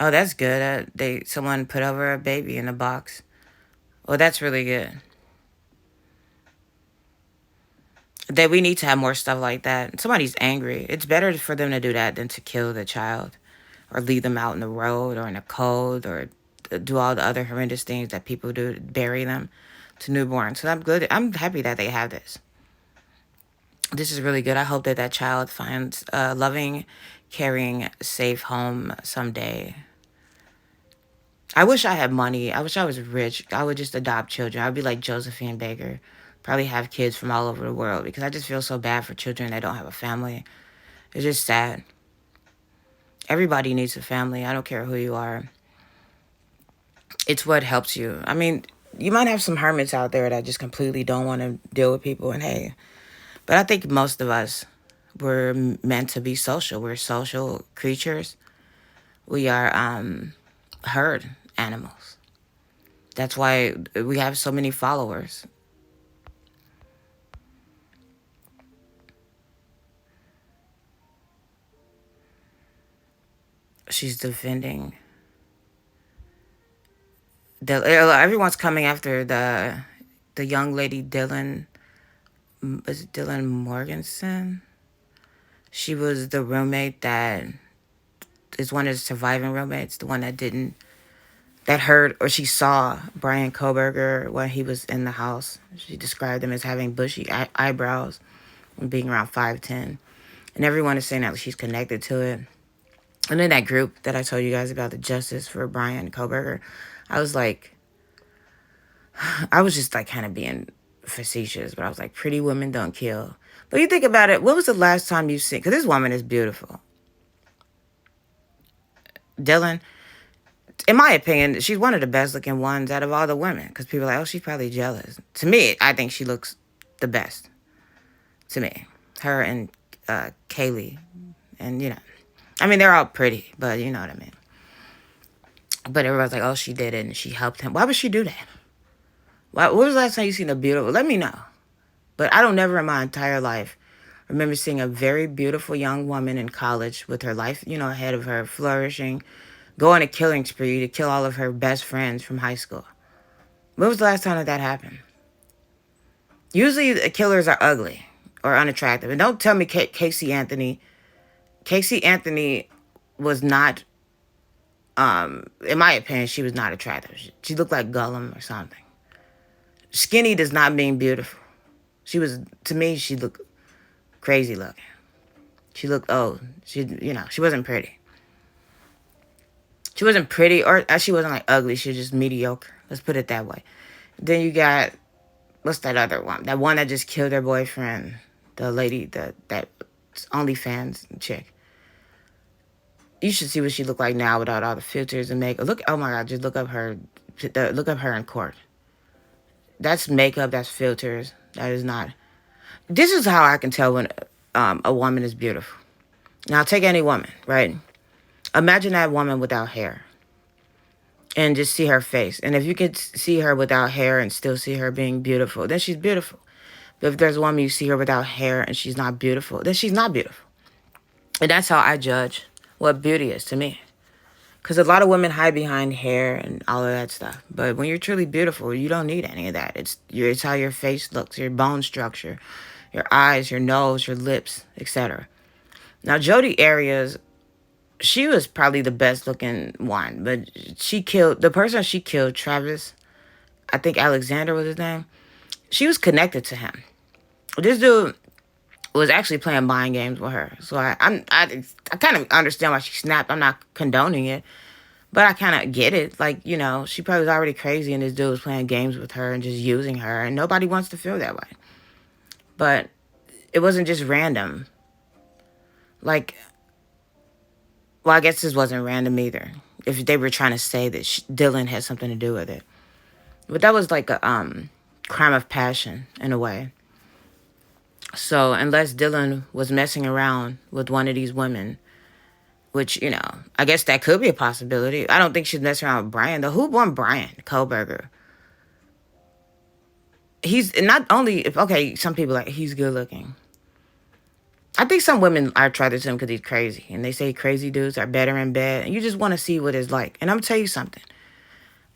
Speaker 1: Oh, that's good. Someone put over a baby in a box. Well, that's really good. That we need to have more stuff like that. Somebody's angry. It's better for them to do that than to kill the child or leave them out in the road or in the cold or do all the other horrendous things that people do, bury them to newborns. So I'm good. I'm happy that they have this. This is really good. I hope that that child finds a loving, caring, safe home someday. I wish I had money. I wish I was rich. I would just adopt children. I'd be like Josephine Baker. Probably have kids from all over the world because I just feel so bad for children that don't have a family. It's just sad. Everybody needs a family. I don't care who you are. It's what helps you. I mean, you might have some hermits out there that just completely don't want to deal with people, and hey, but I think most of us were meant to be social. We're social creatures. We are herd animals. That's why we have so many followers. She's defending. Everyone's coming after the young lady Dylan. Was it Dylan Morganson? She was the roommate that is one of the surviving roommates, the one that didn't that heard or she saw Bryan Kohlberger when he was in the house. She described him as having bushy eyebrows and being around 5'10". And everyone is saying that she's connected to it. And in that group that I told you guys about, the Justice for Bryan Kohlberger, I was like, I was just like kind of being facetious, but I was like, pretty women don't kill. But you think about it, what was the last time you seen? Because this woman is beautiful. Dylan, in my opinion, she's one of the best looking ones out of all the women. Because people are like, oh, she's probably jealous. To me, I think she looks the best. To me. Her and Kaylee. And, you know. I mean, they're all pretty. But you know what I mean. But everybody's like, oh, she did it. And she helped him. Why would she do that? What was the last time you seen a beautiful? Let me know. But I don't never in my entire life remember seeing a very beautiful young woman in college with her life, you know, ahead of her, flourishing, go on a killing spree to kill all of her best friends from high school. When was the last time that happened? Usually the killers are ugly or unattractive. And don't tell me Casey Anthony. Casey Anthony was not, in my opinion, she was not attractive. She looked like Gollum or something. Skinny does not mean beautiful. She was, to me, she looked crazy looking. She looked old. She wasn't pretty. She wasn't pretty, or she wasn't like ugly. She was just mediocre. Let's put it that way. Then you got, what's that other one? That one that just killed her boyfriend. The lady, that OnlyFans chick. You should see what she looked like now without all the filters and makeup. Look, oh my God, just look up her in court. That's makeup, that's filters. That is not. This is how I can tell when a woman is beautiful. Now, take any woman, right? Imagine that woman without hair. And just see her face. And if you could see her without hair and still see her being beautiful, then she's beautiful. But if there's a woman you see her without hair and she's not beautiful, then she's not beautiful. And that's how I judge what beauty is to me. Because a lot of women hide behind hair and all of that stuff. But when you're truly beautiful, you don't need any of that. It's how your face looks, your bone structure, your eyes, your nose, your lips, etc. Now, Jodi Arias, she was probably the best looking one. But the person she killed, Travis, I think Alexander was his name. She was connected to him. This dude was actually playing mind games with her. So I kind of understand why she snapped. I'm not condoning it. But I kind of get it. Like, you know, she probably was already crazy and this dude was playing games with her and just using her. And nobody wants to feel that way. But it wasn't just random. Like, well, I guess this wasn't random either. If they were trying to say that Dylan had something to do with it. But that was like a crime of passion in a way. So unless Dylan was messing around with one of these women, which, you know, I guess that could be a possibility. I don't think she's messing around with Bryan, though. Who won Bryan Kohlberger? He's not only, okay, some people like, he's good looking. I think some women are attracted to him because he's crazy, and they say crazy dudes are better in bed, and you just want to see what it's like. And I'm gonna tell you something.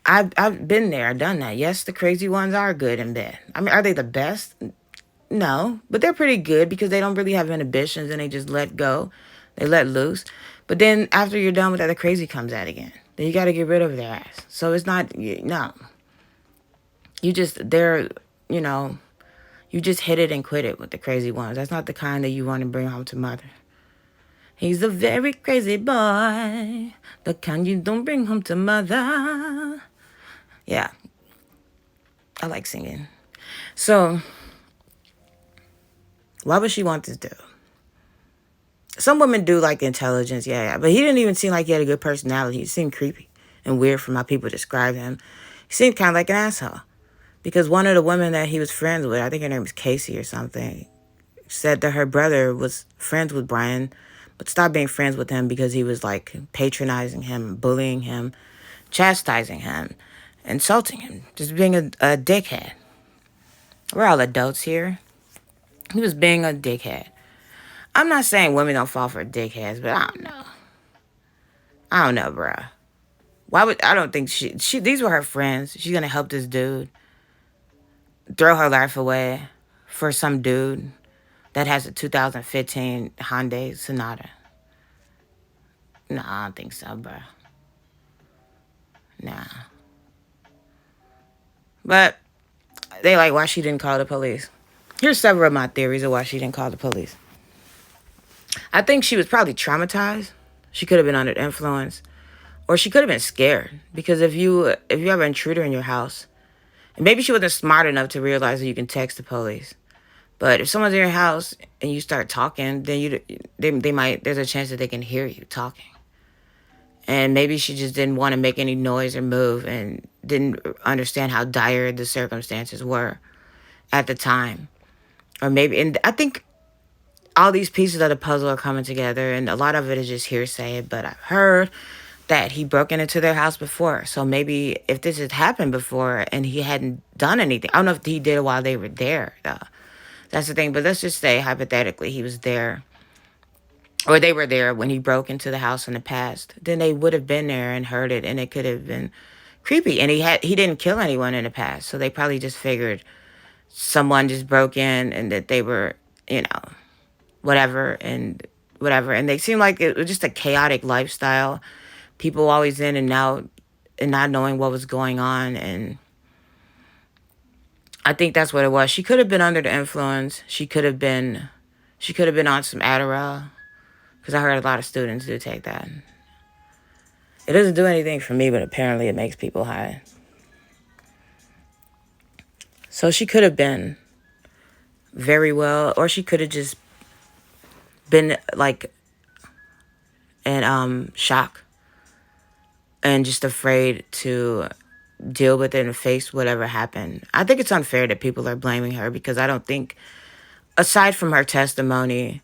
Speaker 1: I've been there, done that. Yes, the crazy ones are good in bed. I mean, are they the best? No, but they're pretty good because they don't really have inhibitions and they just let go. They let loose. But then after you're done with that, the crazy comes out again. Then you got to get rid of their ass. So it's not, no. They're, you know, you just hit it and quit it with the crazy ones. That's not the kind that you want to bring home to mother. He's a very crazy boy. The kind you don't bring home to mother. Yeah, I like singing. So, why would she want this dude? Some women do like intelligence, yeah, but he didn't even seem like he had a good personality. He seemed creepy and weird from how people describe him. He seemed kind of like an asshole. Because one of the women that he was friends with, I think her name was Casey or something, said that her brother was friends with Bryan, but stopped being friends with him because he was like patronizing him, bullying him, chastising him, insulting him, just being a dickhead. We're all adults here. He was being a dickhead. I'm not saying women don't fall for dickheads, but I don't know. I don't know, bruh. I don't think these were her friends. She's gonna help this dude throw her life away for some dude that has a 2015 Hyundai Sonata. No, I don't think so, bruh. Nah. But they like why she didn't call the police. Here's several of my theories of why she didn't call the police. I think she was probably traumatized. She could have been under influence. Or she could have been scared. Because if you have an intruder in your house, and maybe she wasn't smart enough to realize that you can text the police. But if someone's in your house and you start talking, then they might, there's a chance that they can hear you talking. And maybe she just didn't want to make any noise or move and didn't understand how dire the circumstances were at the time. Or maybe, and I think all these pieces of the puzzle are coming together, and a lot of it is just hearsay, but I've heard that he broke into their house before. So maybe if this had happened before and he hadn't done anything, I don't know if he did it while they were there, though. That's the thing. But let's just say, hypothetically, he was there, or they were there when he broke into the house in the past. Then they would have been there and heard it, and it could have been creepy. And he didn't kill anyone in the past, so they probably just figured someone just broke in and that they were, whatever. And they seemed like it was just a chaotic lifestyle. People always in and out and not knowing what was going on. And I think that's what it was. She could have been under the influence. She could have been on some Adderall, because I heard a lot of students do take that. It doesn't do anything for me, but apparently it makes people high. So she could have been very well, or she could have just been like in shock and just afraid to deal with it and face whatever happened. I think it's unfair that people are blaming her, because I don't think, aside from her testimony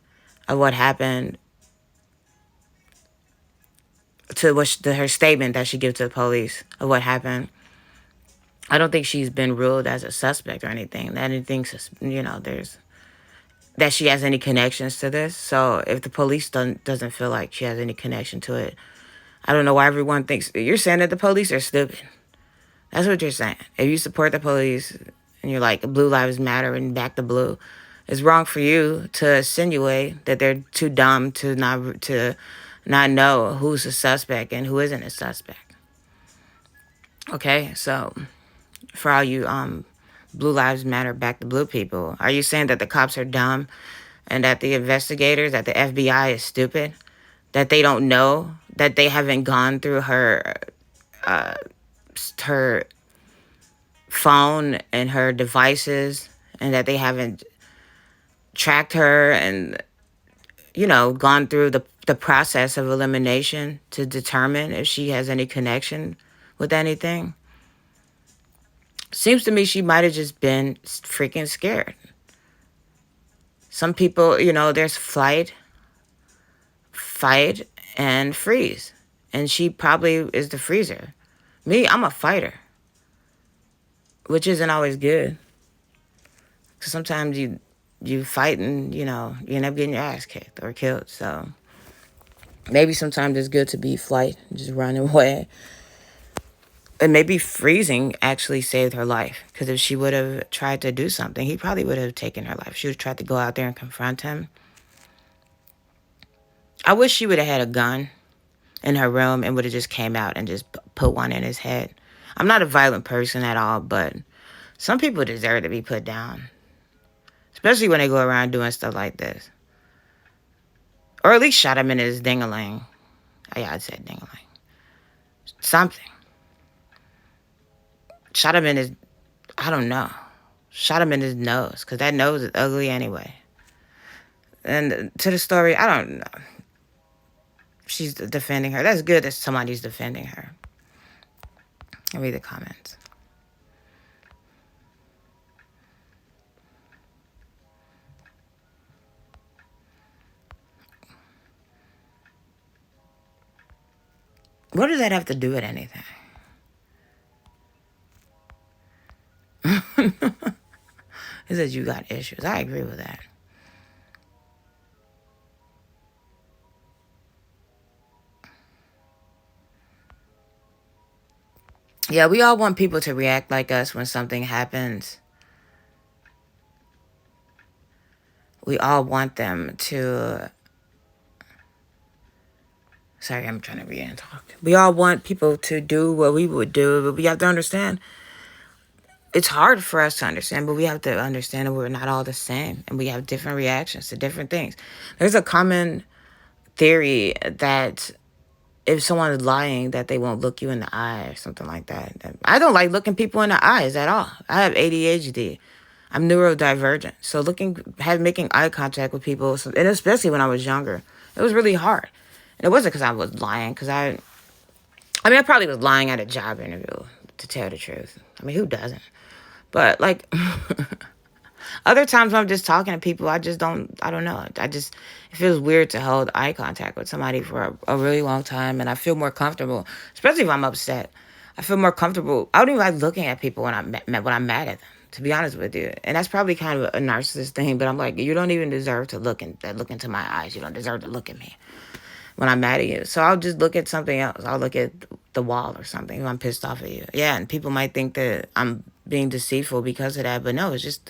Speaker 1: of what happened, her statement that she gives to the police of what happened, I don't think she's been ruled as a suspect or anything. That she has any connections to this. So if the police doesn't feel like she has any connection to it, I don't know why everyone thinks you're saying that the police are stupid. That's what you're saying. If you support the police and you're like Blue Lives Matter and back the blue, it's wrong for you to insinuate that they're too dumb to not know who's a suspect and who isn't a suspect. Okay, so for all you Blue Lives Matter, back the blue people, are you saying that the cops are dumb and that the investigators, that the FBI is stupid, that they don't know, that they haven't gone through her phone and her devices, and that they haven't tracked her and gone through the process of elimination to determine if she has any connection with anything? Seems to me she might have just been freaking scared. Some people, there's fight, and freeze. And she probably is the freezer. Me, I'm a fighter, which isn't always good. Because sometimes you fight and, you end up getting your ass kicked or killed. So maybe sometimes it's good to be flight, just run away. And maybe freezing actually saved her life. Because if she would have tried to do something, he probably would have taken her life. She would have tried to go out there and confront him. I wish she would have had a gun in her room and would have just came out and just put one in his head. I'm not a violent person at all, but some people deserve to be put down. Especially when they go around doing stuff like this. Or at least shot him in his dingaling. Oh, yeah, I said dingaling. Something. Shot him in his, I don't know. Shot him in his nose, because that nose is ugly anyway. And to the story, I don't know. She's defending her. That's good that somebody's defending her. I'll read the comments. What does that have to do with anything? It says you got issues. I agree with that. Yeah, we all want people to react like us when something happens. We all want them to... Sorry, I'm trying to read and talk. We all want people to do what we would do, but we have to understand. It's hard for us to understand, but we have to understand that we're not all the same, and we have different reactions to different things. There's a common theory that if someone is lying, that they won't look you in the eye or something like that. I don't like looking people in the eyes at all. I have ADHD. I'm neurodivergent. So making eye contact with people, and especially when I was younger, it was really hard. And it wasn't because I was lying, because I probably was lying at a job interview, to tell the truth. I mean, who doesn't? But like, other times when I'm just talking to people, I don't know. It feels weird to hold eye contact with somebody for a really long time. And I feel more comfortable, especially if I'm upset. I feel more comfortable. I don't even like looking at people when I'm mad at them, to be honest with you. And that's probably kind of a narcissist thing, but I'm like, you don't even deserve to look into my eyes. You don't deserve to look at me when I'm mad at you. So I'll just look at something else. I'll look at the wall or something if I'm pissed off at you. Yeah, and people might think that I'm being deceitful because of that, but no, that's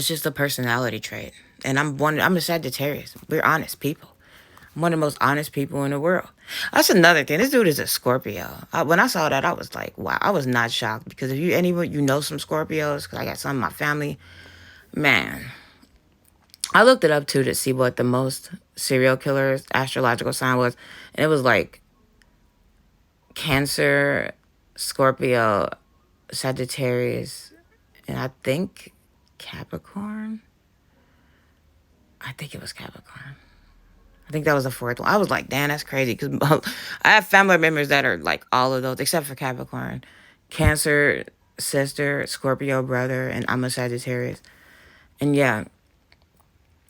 Speaker 1: just a personality trait. And I'm a Sagittarius. We're honest people. I'm one of the most honest people in the world. That's another thing. This dude is a Scorpio. When I saw that, I was like, wow. I was not shocked, because if you know some Scorpios, because I got some in my family, man. I looked it up too to see what the most serial killers astrological sign was, and it was like Cancer, Scorpio, Sagittarius, and I think Capricorn. I think it was Capricorn. I think that was the fourth one. I was like, damn, that's crazy, because I have family members that are like all of those except for Capricorn. Cancer sister, Scorpio brother, and I'm a Sagittarius. And yeah,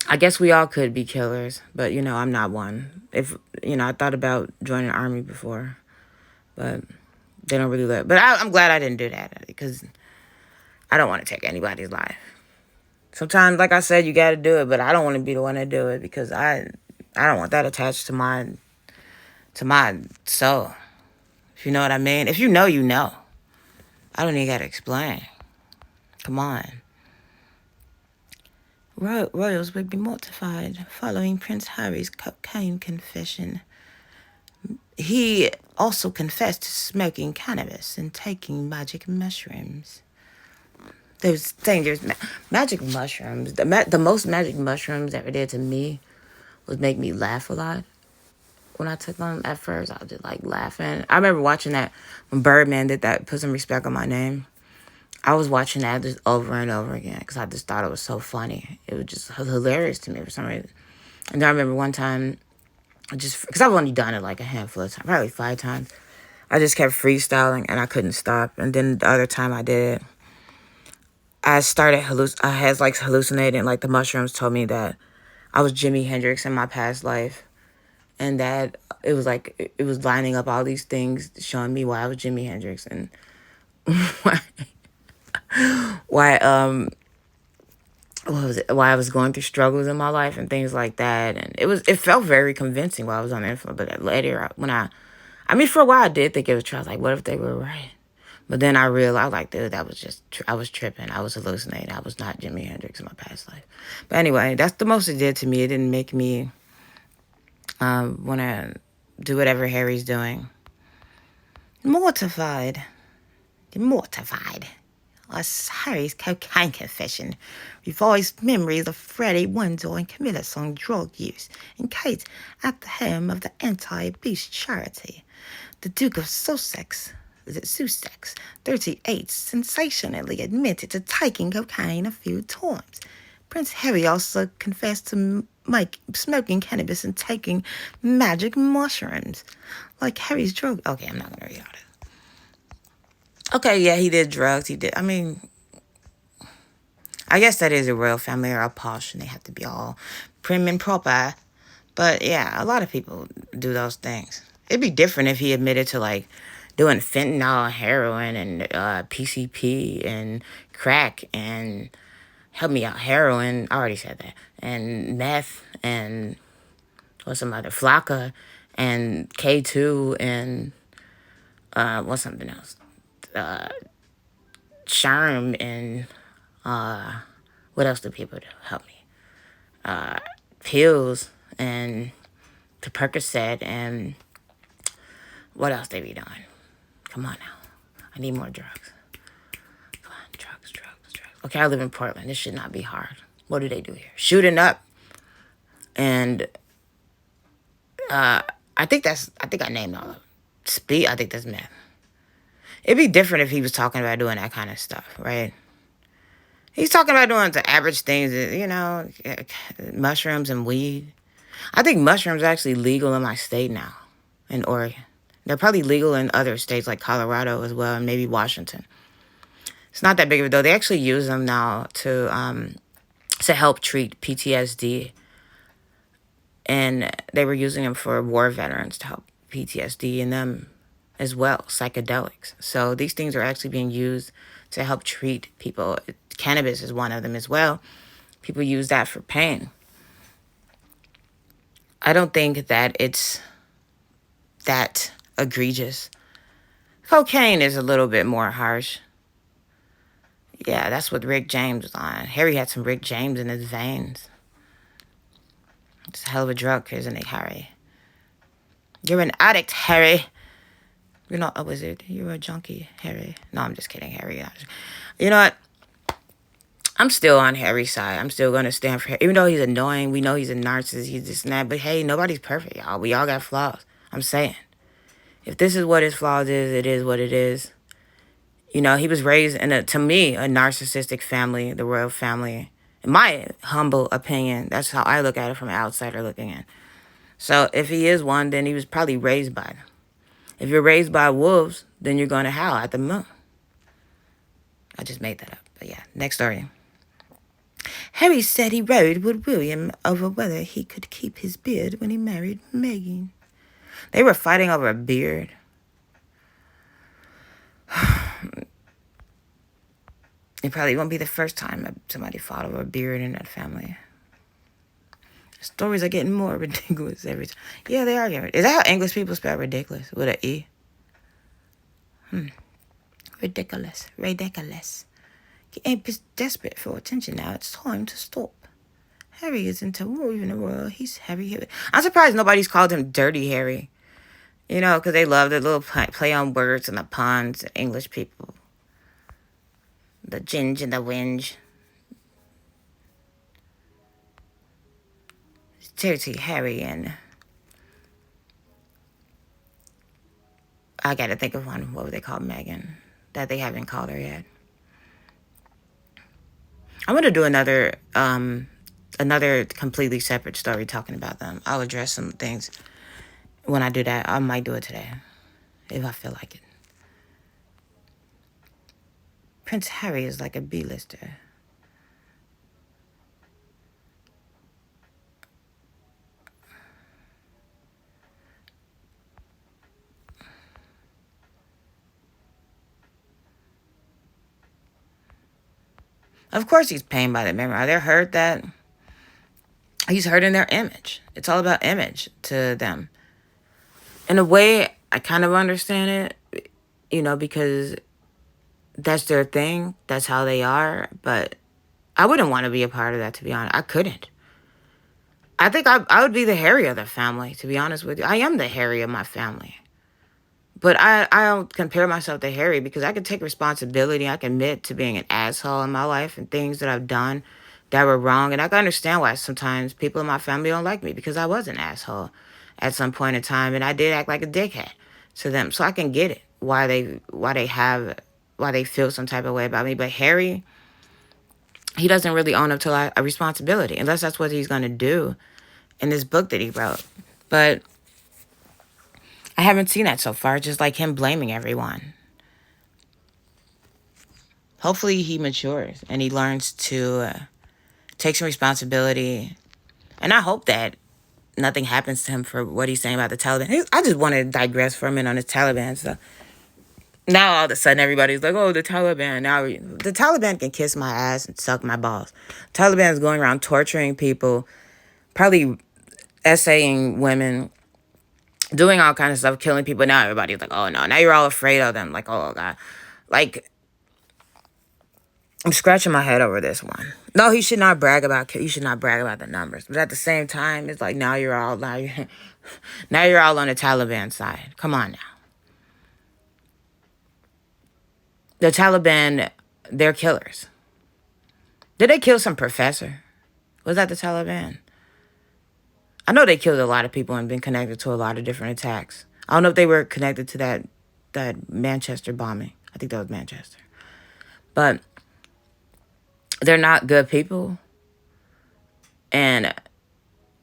Speaker 1: I guess we all could be killers, but I'm not one. If I thought about joining the army before, but they don't really let. But I'm glad I didn't do that, because I don't want to take anybody's life. Sometimes, like I said, you got to do it, but I don't want to be the one to do it, because I don't want that attached to my soul. If you know what I mean. If you know, you know. I don't even got to explain. Come on. Royals would be mortified following Prince Harry's cocaine confession. He also confessed to smoking cannabis and taking magic mushrooms. There's magic mushrooms. The most magic mushrooms ever did to me was make me laugh a lot. When I took them at first, I was just like laughing. I remember watching that when Birdman did that, Put Some Respect on My Name. I was watching that just over and over again, because I just thought it was so funny. It was just hilarious to me for some reason. And then I remember one time, because I've only done it like a handful of times, probably 5 times. I just kept freestyling and I couldn't stop. And then the other time I did it, I had like hallucinating. Like the mushrooms told me that I was Jimi Hendrix in my past life, and that it was like it was lining up all these things, showing me why I was Jimi Hendrix and why why I was going through struggles in my life and things like that. And it felt very convincing while I was on the influence. But later, when I mean, for a while I did think it was true. I was like, what if they were right? But then I realized, like, dude, that was just, I was tripping. I was hallucinating. I was not Jimi Hendrix in my past life. But anyway, that's the most it did to me. It didn't make me want to do whatever Harry's doing. Mortified. Mortified. Was Harry's cocaine confession revised memories of Freddie Windsor and Camilla's on drug use, and Kate at the helm of the anti-abuse charity. The Duke of Sussex, 38, sensationally admitted to taking cocaine a few times. Prince Harry also confessed to smoking cannabis and taking magic mushrooms. Like Harry's drug. Okay, I'm not going to read all this. Okay, yeah, he did drugs. He did. I mean, I guess that is a royal family. They're all posh and they have to be all prim and proper. But yeah, a lot of people do those things. It'd be different if he admitted to like doing fentanyl, heroin, and PCP and crack and help me out, heroin. I already said that, and meth and what's some other Flocka and K2 and what's something else, Sherm and what else do people do? Help me. Pills and the Percocet and what else they be doing? Come on now. I need more drugs. Come on, drugs. Okay, I live in Portland. This should not be hard. What do they do here? Shooting up. And I think I named all of them. Speed, I think that's meth. It'd be different if he was talking about doing that kind of stuff, right? He's talking about doing the average things, mushrooms and weed. I think mushrooms are actually legal in my state now, in Oregon. They're probably legal in other states like Colorado as well, and maybe Washington. It's not that big of a deal. They actually use them now to help treat PTSD, and they were using them for war veterans to help PTSD in them as well, psychedelics. So these things are actually being used to help treat people. Cannabis is one of them as well. People use that for pain. I don't think that it's that egregious. Cocaine is a little bit more harsh. Yeah, that's what Rick James was on. Harry had some Rick James in his veins. It's a hell of a drug, isn't it, Harry? You're an addict, Harry. You're not a wizard. You're a junkie, Harry. No, I'm just kidding, Harry. You know what? I'm still on Harry's side. I'm still going to stand for Harry. Even though he's annoying, we know he's a narcissist, he's this and that. But hey, nobody's perfect, y'all. We all got flaws. I'm saying. If this is what his flaws is, it is what it is. You know, he was raised in, to me, a narcissistic family, the royal family. In my humble opinion, that's how I look at it from an outsider looking in. So if he is one, then he was probably raised by them. If you're raised by wolves, then you're going to howl at the moon. I just made that up. But yeah, next story. Harry said he rode with William over whether he could keep his beard when he married Meghan. They were fighting over a beard. It probably won't be the first time somebody fought over a beard in that family. Stories are getting more ridiculous every time. Yeah, they are getting. Is that how English people spell ridiculous? With an E? Ridiculous. He ain't desperate for attention now. It's time to stop. Harry isn't a royal. He's Harry. I'm surprised nobody's called him Dirty Harry. You know, because they love the little play on words and the puns, English people. The ginge and the whinge. Dirty Harry and... I gotta think of one. What would they call Meghan? That they haven't called her yet. I'm gonna do another completely separate story talking about them. I'll address some things when I do that. I might do it today if I feel like it. Prince Harry is like a B-lister. Of course he's pained by the memory. They're hurt that he's hurting their image. It's all about image to them. In a way, I kind of understand it, because that's their thing. That's how they are. But I wouldn't want to be a part of that, to be honest. I couldn't. I think I would be the Harry of the family, to be honest with you. I am the Harry of my family. But I don't compare myself to Harry because I can take responsibility. I can admit to being an asshole in my life and things that I've done that were wrong. And I can understand why sometimes people in my family don't like me because I was an asshole at some point in time and I did act like a dickhead to them. So I can get it why they feel some type of way about me. But Harry, he doesn't really own up to a responsibility unless that's what he's going to do in this book that he wrote. But I haven't seen that so far, just like him blaming everyone. Hopefully he matures and he learns to take some responsibility. And I hope that nothing happens to him for what he's saying about the Taliban. I just want to digress for a minute on the Taliban stuff. Now all of a sudden everybody's like, oh, the Taliban. Now the Taliban can kiss my ass and suck my balls. Taliban is going around torturing people, probably essaying women, doing all kinds of stuff, killing people. Now everybody's like, oh no, now you're all afraid of them. Like, oh God. Like, I'm scratching my head over this one. No, he should not brag about. You should not brag about the numbers, but at the same time, it's like now you're all now you're all on the Taliban side. Come on now, the Taliban, they're killers. Did they kill some professor? Was that the Taliban? I know they killed a lot of people and been connected to a lot of different attacks. I don't know if they were connected to that Manchester bombing. I think that was Manchester, but they're not good people. And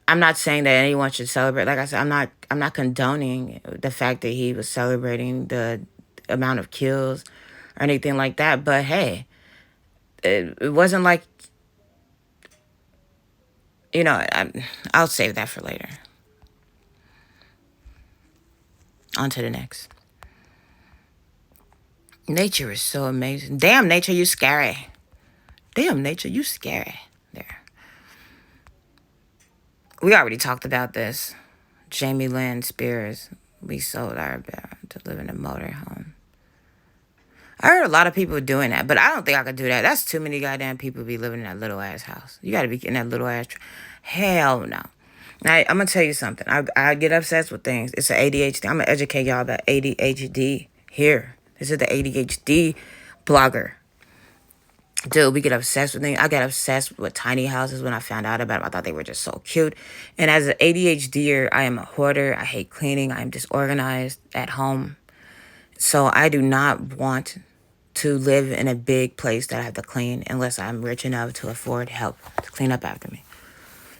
Speaker 1: I'm not saying that anyone should celebrate. Like I said, I'm not condoning the fact that he was celebrating the amount of kills or anything like that. But hey, it wasn't like, I'll save that for later. On to the next. Nature is so amazing. Damn, nature, you scary. Damn, nature, you scary. There. We already talked about this. Jamie Lynn Spears. We sold our bear to live in a motorhome. I heard a lot of people doing that, but I don't think I could do that. That's too many goddamn people be living in that little ass house. You got to be in that little ass. Hell no. Now, I'm going to tell you something. I get obsessed with things. It's an ADHD. I'm going to educate y'all about ADHD here. This is the ADHD blogger. Dude, we get obsessed with things. I got obsessed with tiny houses when I found out about them. I thought they were just so cute. And as an ADHDer, I am a hoarder. I hate cleaning. I am disorganized at home. So I do not want to live in a big place that I have to clean unless I'm rich enough to afford help to clean up after me.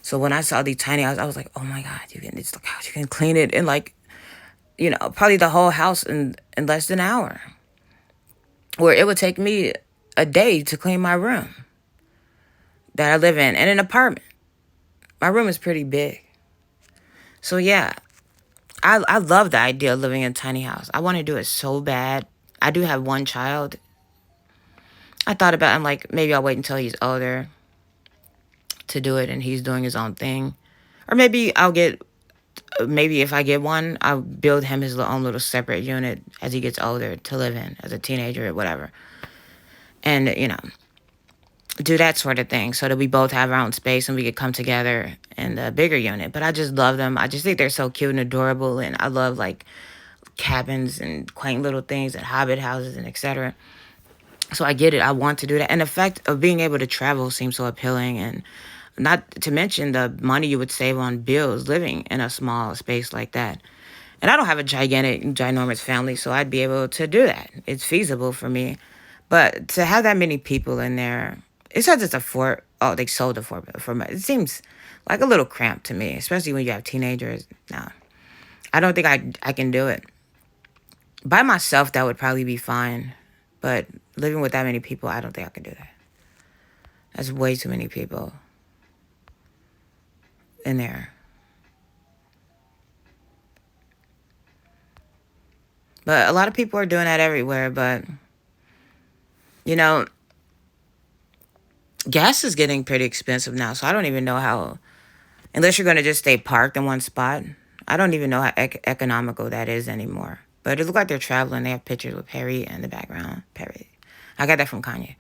Speaker 1: So when I saw these tiny houses, I was like, oh my God, it's the couch. You can clean it in probably the whole house in less than an hour. Where it would take me a day to clean my room that I live in an apartment. My room is pretty big. So yeah, I love the idea of living in a tiny house. I want to do it so bad. I do have one child. I thought about it. I'm like, maybe I'll wait until he's older to do it and he's doing his own thing. Or maybe if I get one, I'll build him his own little separate unit as he gets older to live in as a teenager or whatever. And, do that sort of thing so that we both have our own space and we could come together in the bigger unit. But I just love them. I just think they're so cute and adorable. And I love like cabins and quaint little things and hobbit houses and etc. So I get it. I want to do that. And the fact of being able to travel seems so appealing. And not to mention the money you would save on bills living in a small space like that. And I don't have a ginormous family, so I'd be able to do that. It's feasible for me. But to have that many people in there, it says it's a fort. Oh, they sold it for it seems like a little cramped to me, especially when you have teenagers. No, I don't think I can do it. By myself, that would probably be fine. But living with that many people, I don't think I can do that. That's way too many people in there. But a lot of people are doing that everywhere. But, Gas is getting pretty expensive now, so I don't even know how, unless you're going to just stay parked in one spot. I don't even know how economical that is anymore. But it looks like they're traveling. They have pictures with Perry in the background. Perry. I got that from Kanye.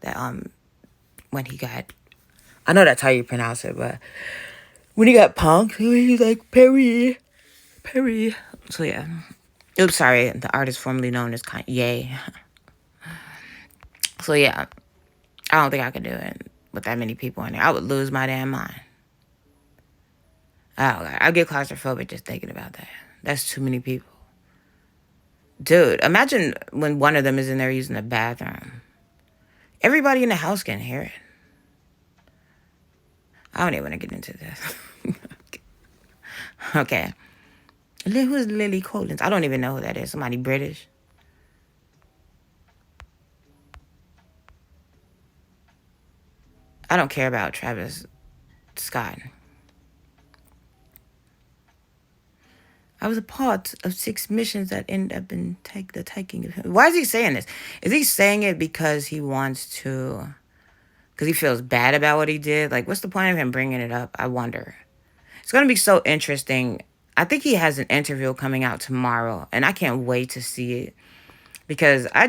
Speaker 1: That when he got, I know that's how you pronounce it, but when he got punked, he was like Perry. Perry. So yeah. Oops, sorry. The artist formerly known as Kanye. So yeah. I don't think I could do it with that many people in there. I would lose my damn mind. Oh, God. I get claustrophobic just thinking about that. That's too many people. Dude, imagine when one of them is in there using the bathroom. Everybody in the house can hear it. I don't even want to get into this. Okay. Who's Lily Collins? I don't even know who that is. Somebody British. I don't care about Travis Scott. I was a part of 6 missions that end up in the taking of him. Why is he saying this? Is he saying it because he wants to... Because he feels bad about what he did? Like, what's the point of him bringing it up? I wonder. It's going to be so interesting. I think he has an interview coming out tomorrow, and I can't wait to see it. Because I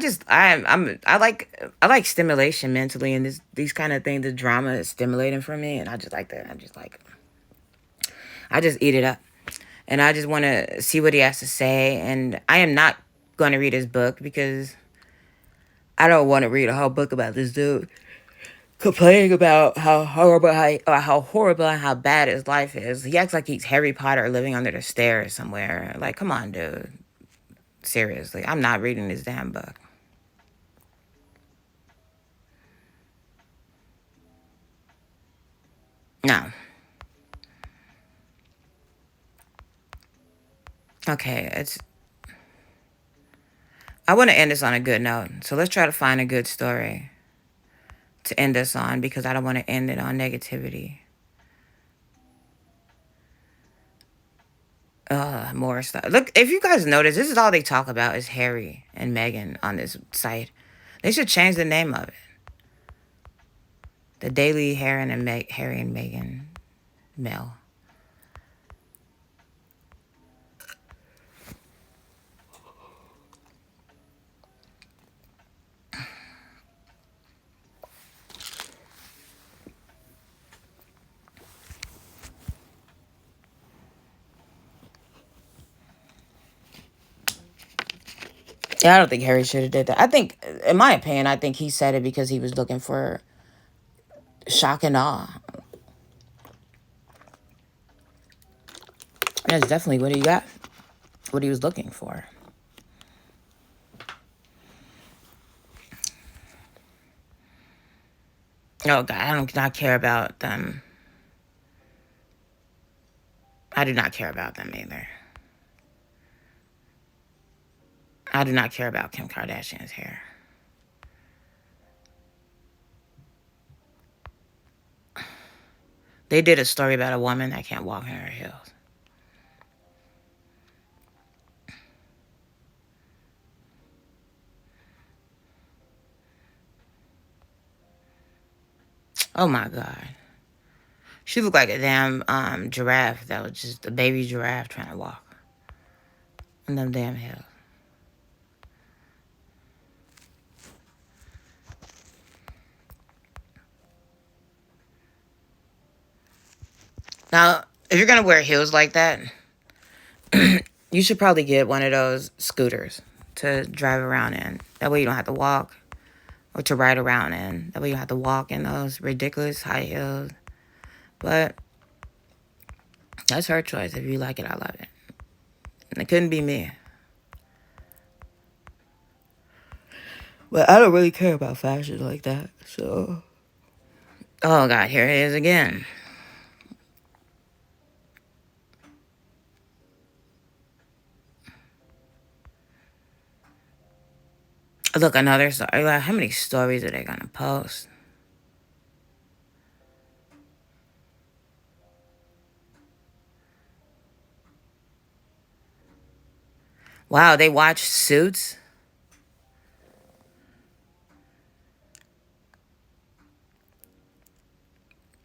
Speaker 1: like stimulation mentally, and these kind of things, the drama is stimulating for me, and I just like that. I just eat it up. And I just want to see what he has to say. And I am not going to read his book because I don't want to read a whole book about this dude complaining about how horrible and how bad his life is. He acts like he's Harry Potter living under the stairs somewhere. Like, come on, dude. Seriously, I'm not reading this damn book. No. Okay, I want to end this on a good note. So let's try to find a good story to end this on because I don't want to end it on negativity. More stuff. Look, if you guys notice, this is all they talk about is Harry and Meghan on this site. They should change the name of it. The Daily Harry and Meghan Mail. Yeah, I don't think Harry should have did that. I think, in my opinion, I think he said it because he was looking for shock and awe. That's definitely what he got. What he was looking for. Oh, God, I do not care about them. I do not care about them either. I do not care about Kim Kardashian's hair. They did a story about a woman that can't walk in her heels. Oh, my God. She looked like a damn giraffe that was just a baby giraffe trying to walk in them damn hills. Now, if you're going to wear heels like that, you should probably get one of those scooters to drive around in. That way you don't have to walk, or to ride around in. That way you don't have to walk in those ridiculous high heels. But that's her choice. If you like it, I love it. And it couldn't be me. But I don't really care about fashion like that, so... Oh, God, here it is again. Look, another story. Like, how many stories are they going to post? Wow, they watched Suits?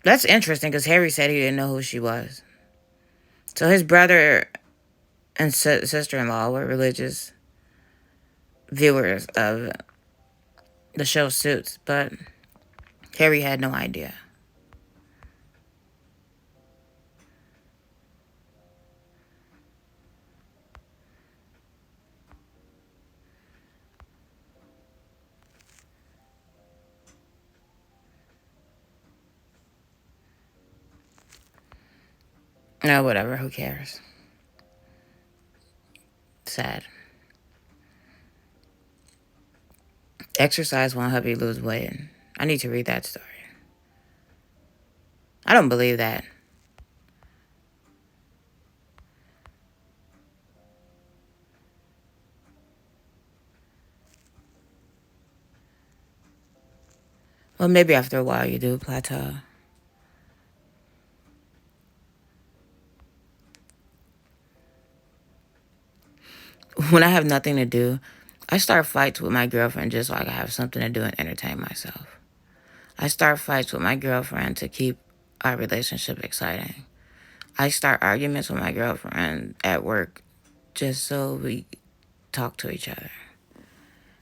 Speaker 1: That's interesting because Harry said he didn't know who she was. So his brother and sister-in-law were religious viewers of the show Suits, but Harry had no idea. No, whatever. Who cares? Sad. Exercise won't help you lose weight. I need to read that story. I don't believe that. Well, maybe after a while you do plateau. When I have nothing to do, I start fights with my girlfriend just so I can have something to do and entertain myself. I start fights with my girlfriend to keep our relationship exciting. I start arguments with my girlfriend at work just so we talk to each other.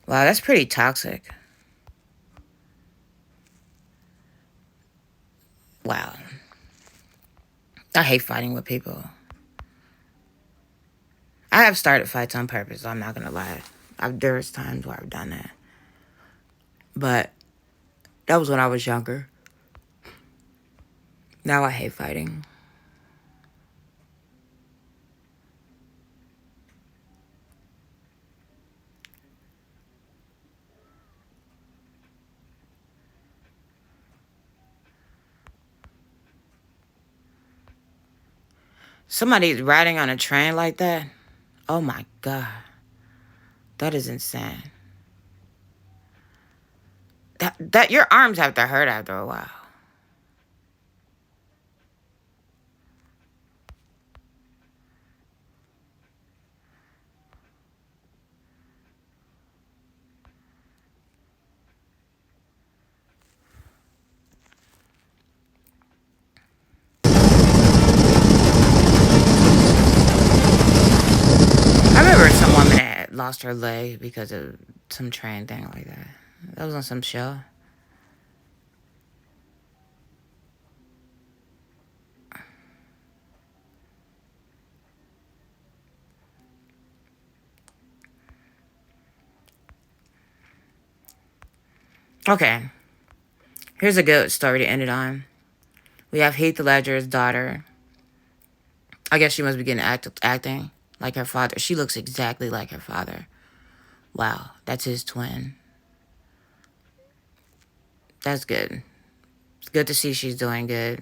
Speaker 1: Wow, that's pretty toxic. Wow. I hate fighting with people. I have started fights on purpose, I'm not gonna lie. There's times where I've done that. But that was when I was younger. Now I hate fighting. Somebody's riding on a train like that? Oh my God. That is insane. That your arms have to hurt after a while. I remember some woman that lost her leg because of some train thing like that. That was on some show. Okay. Here's a good story to end it on. We have Heath Ledger's daughter. I guess she must be getting acting like her father. She looks exactly like her father. Wow, that's his twin. That's good. It's good to see she's doing good.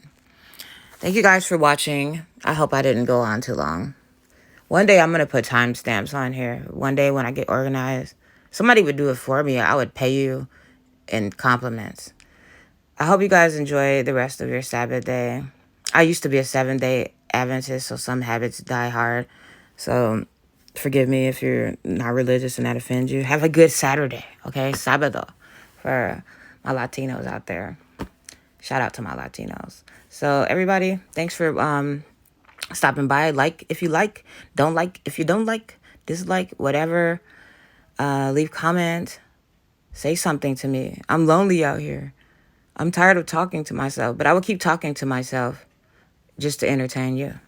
Speaker 1: Thank you guys for watching. I hope I didn't go on too long. One day I'm going to put timestamps on here. One day when I get organized, somebody would do it for me. I would pay you in compliments. I hope you guys enjoy the rest of your Sabbath day. I used to be a 7-day Adventist, so some habits die hard. So forgive me if you're not religious and that offends you. Have a good Saturday, okay? Sabado for my Latinos out there. Shout out to my Latinos. So everybody, thanks for stopping by. Like if you like, don't like if you don't like, dislike, whatever. Leave comment. Say something to me. I'm lonely out here. I'm tired of talking to myself, but I will keep talking to myself just to entertain you.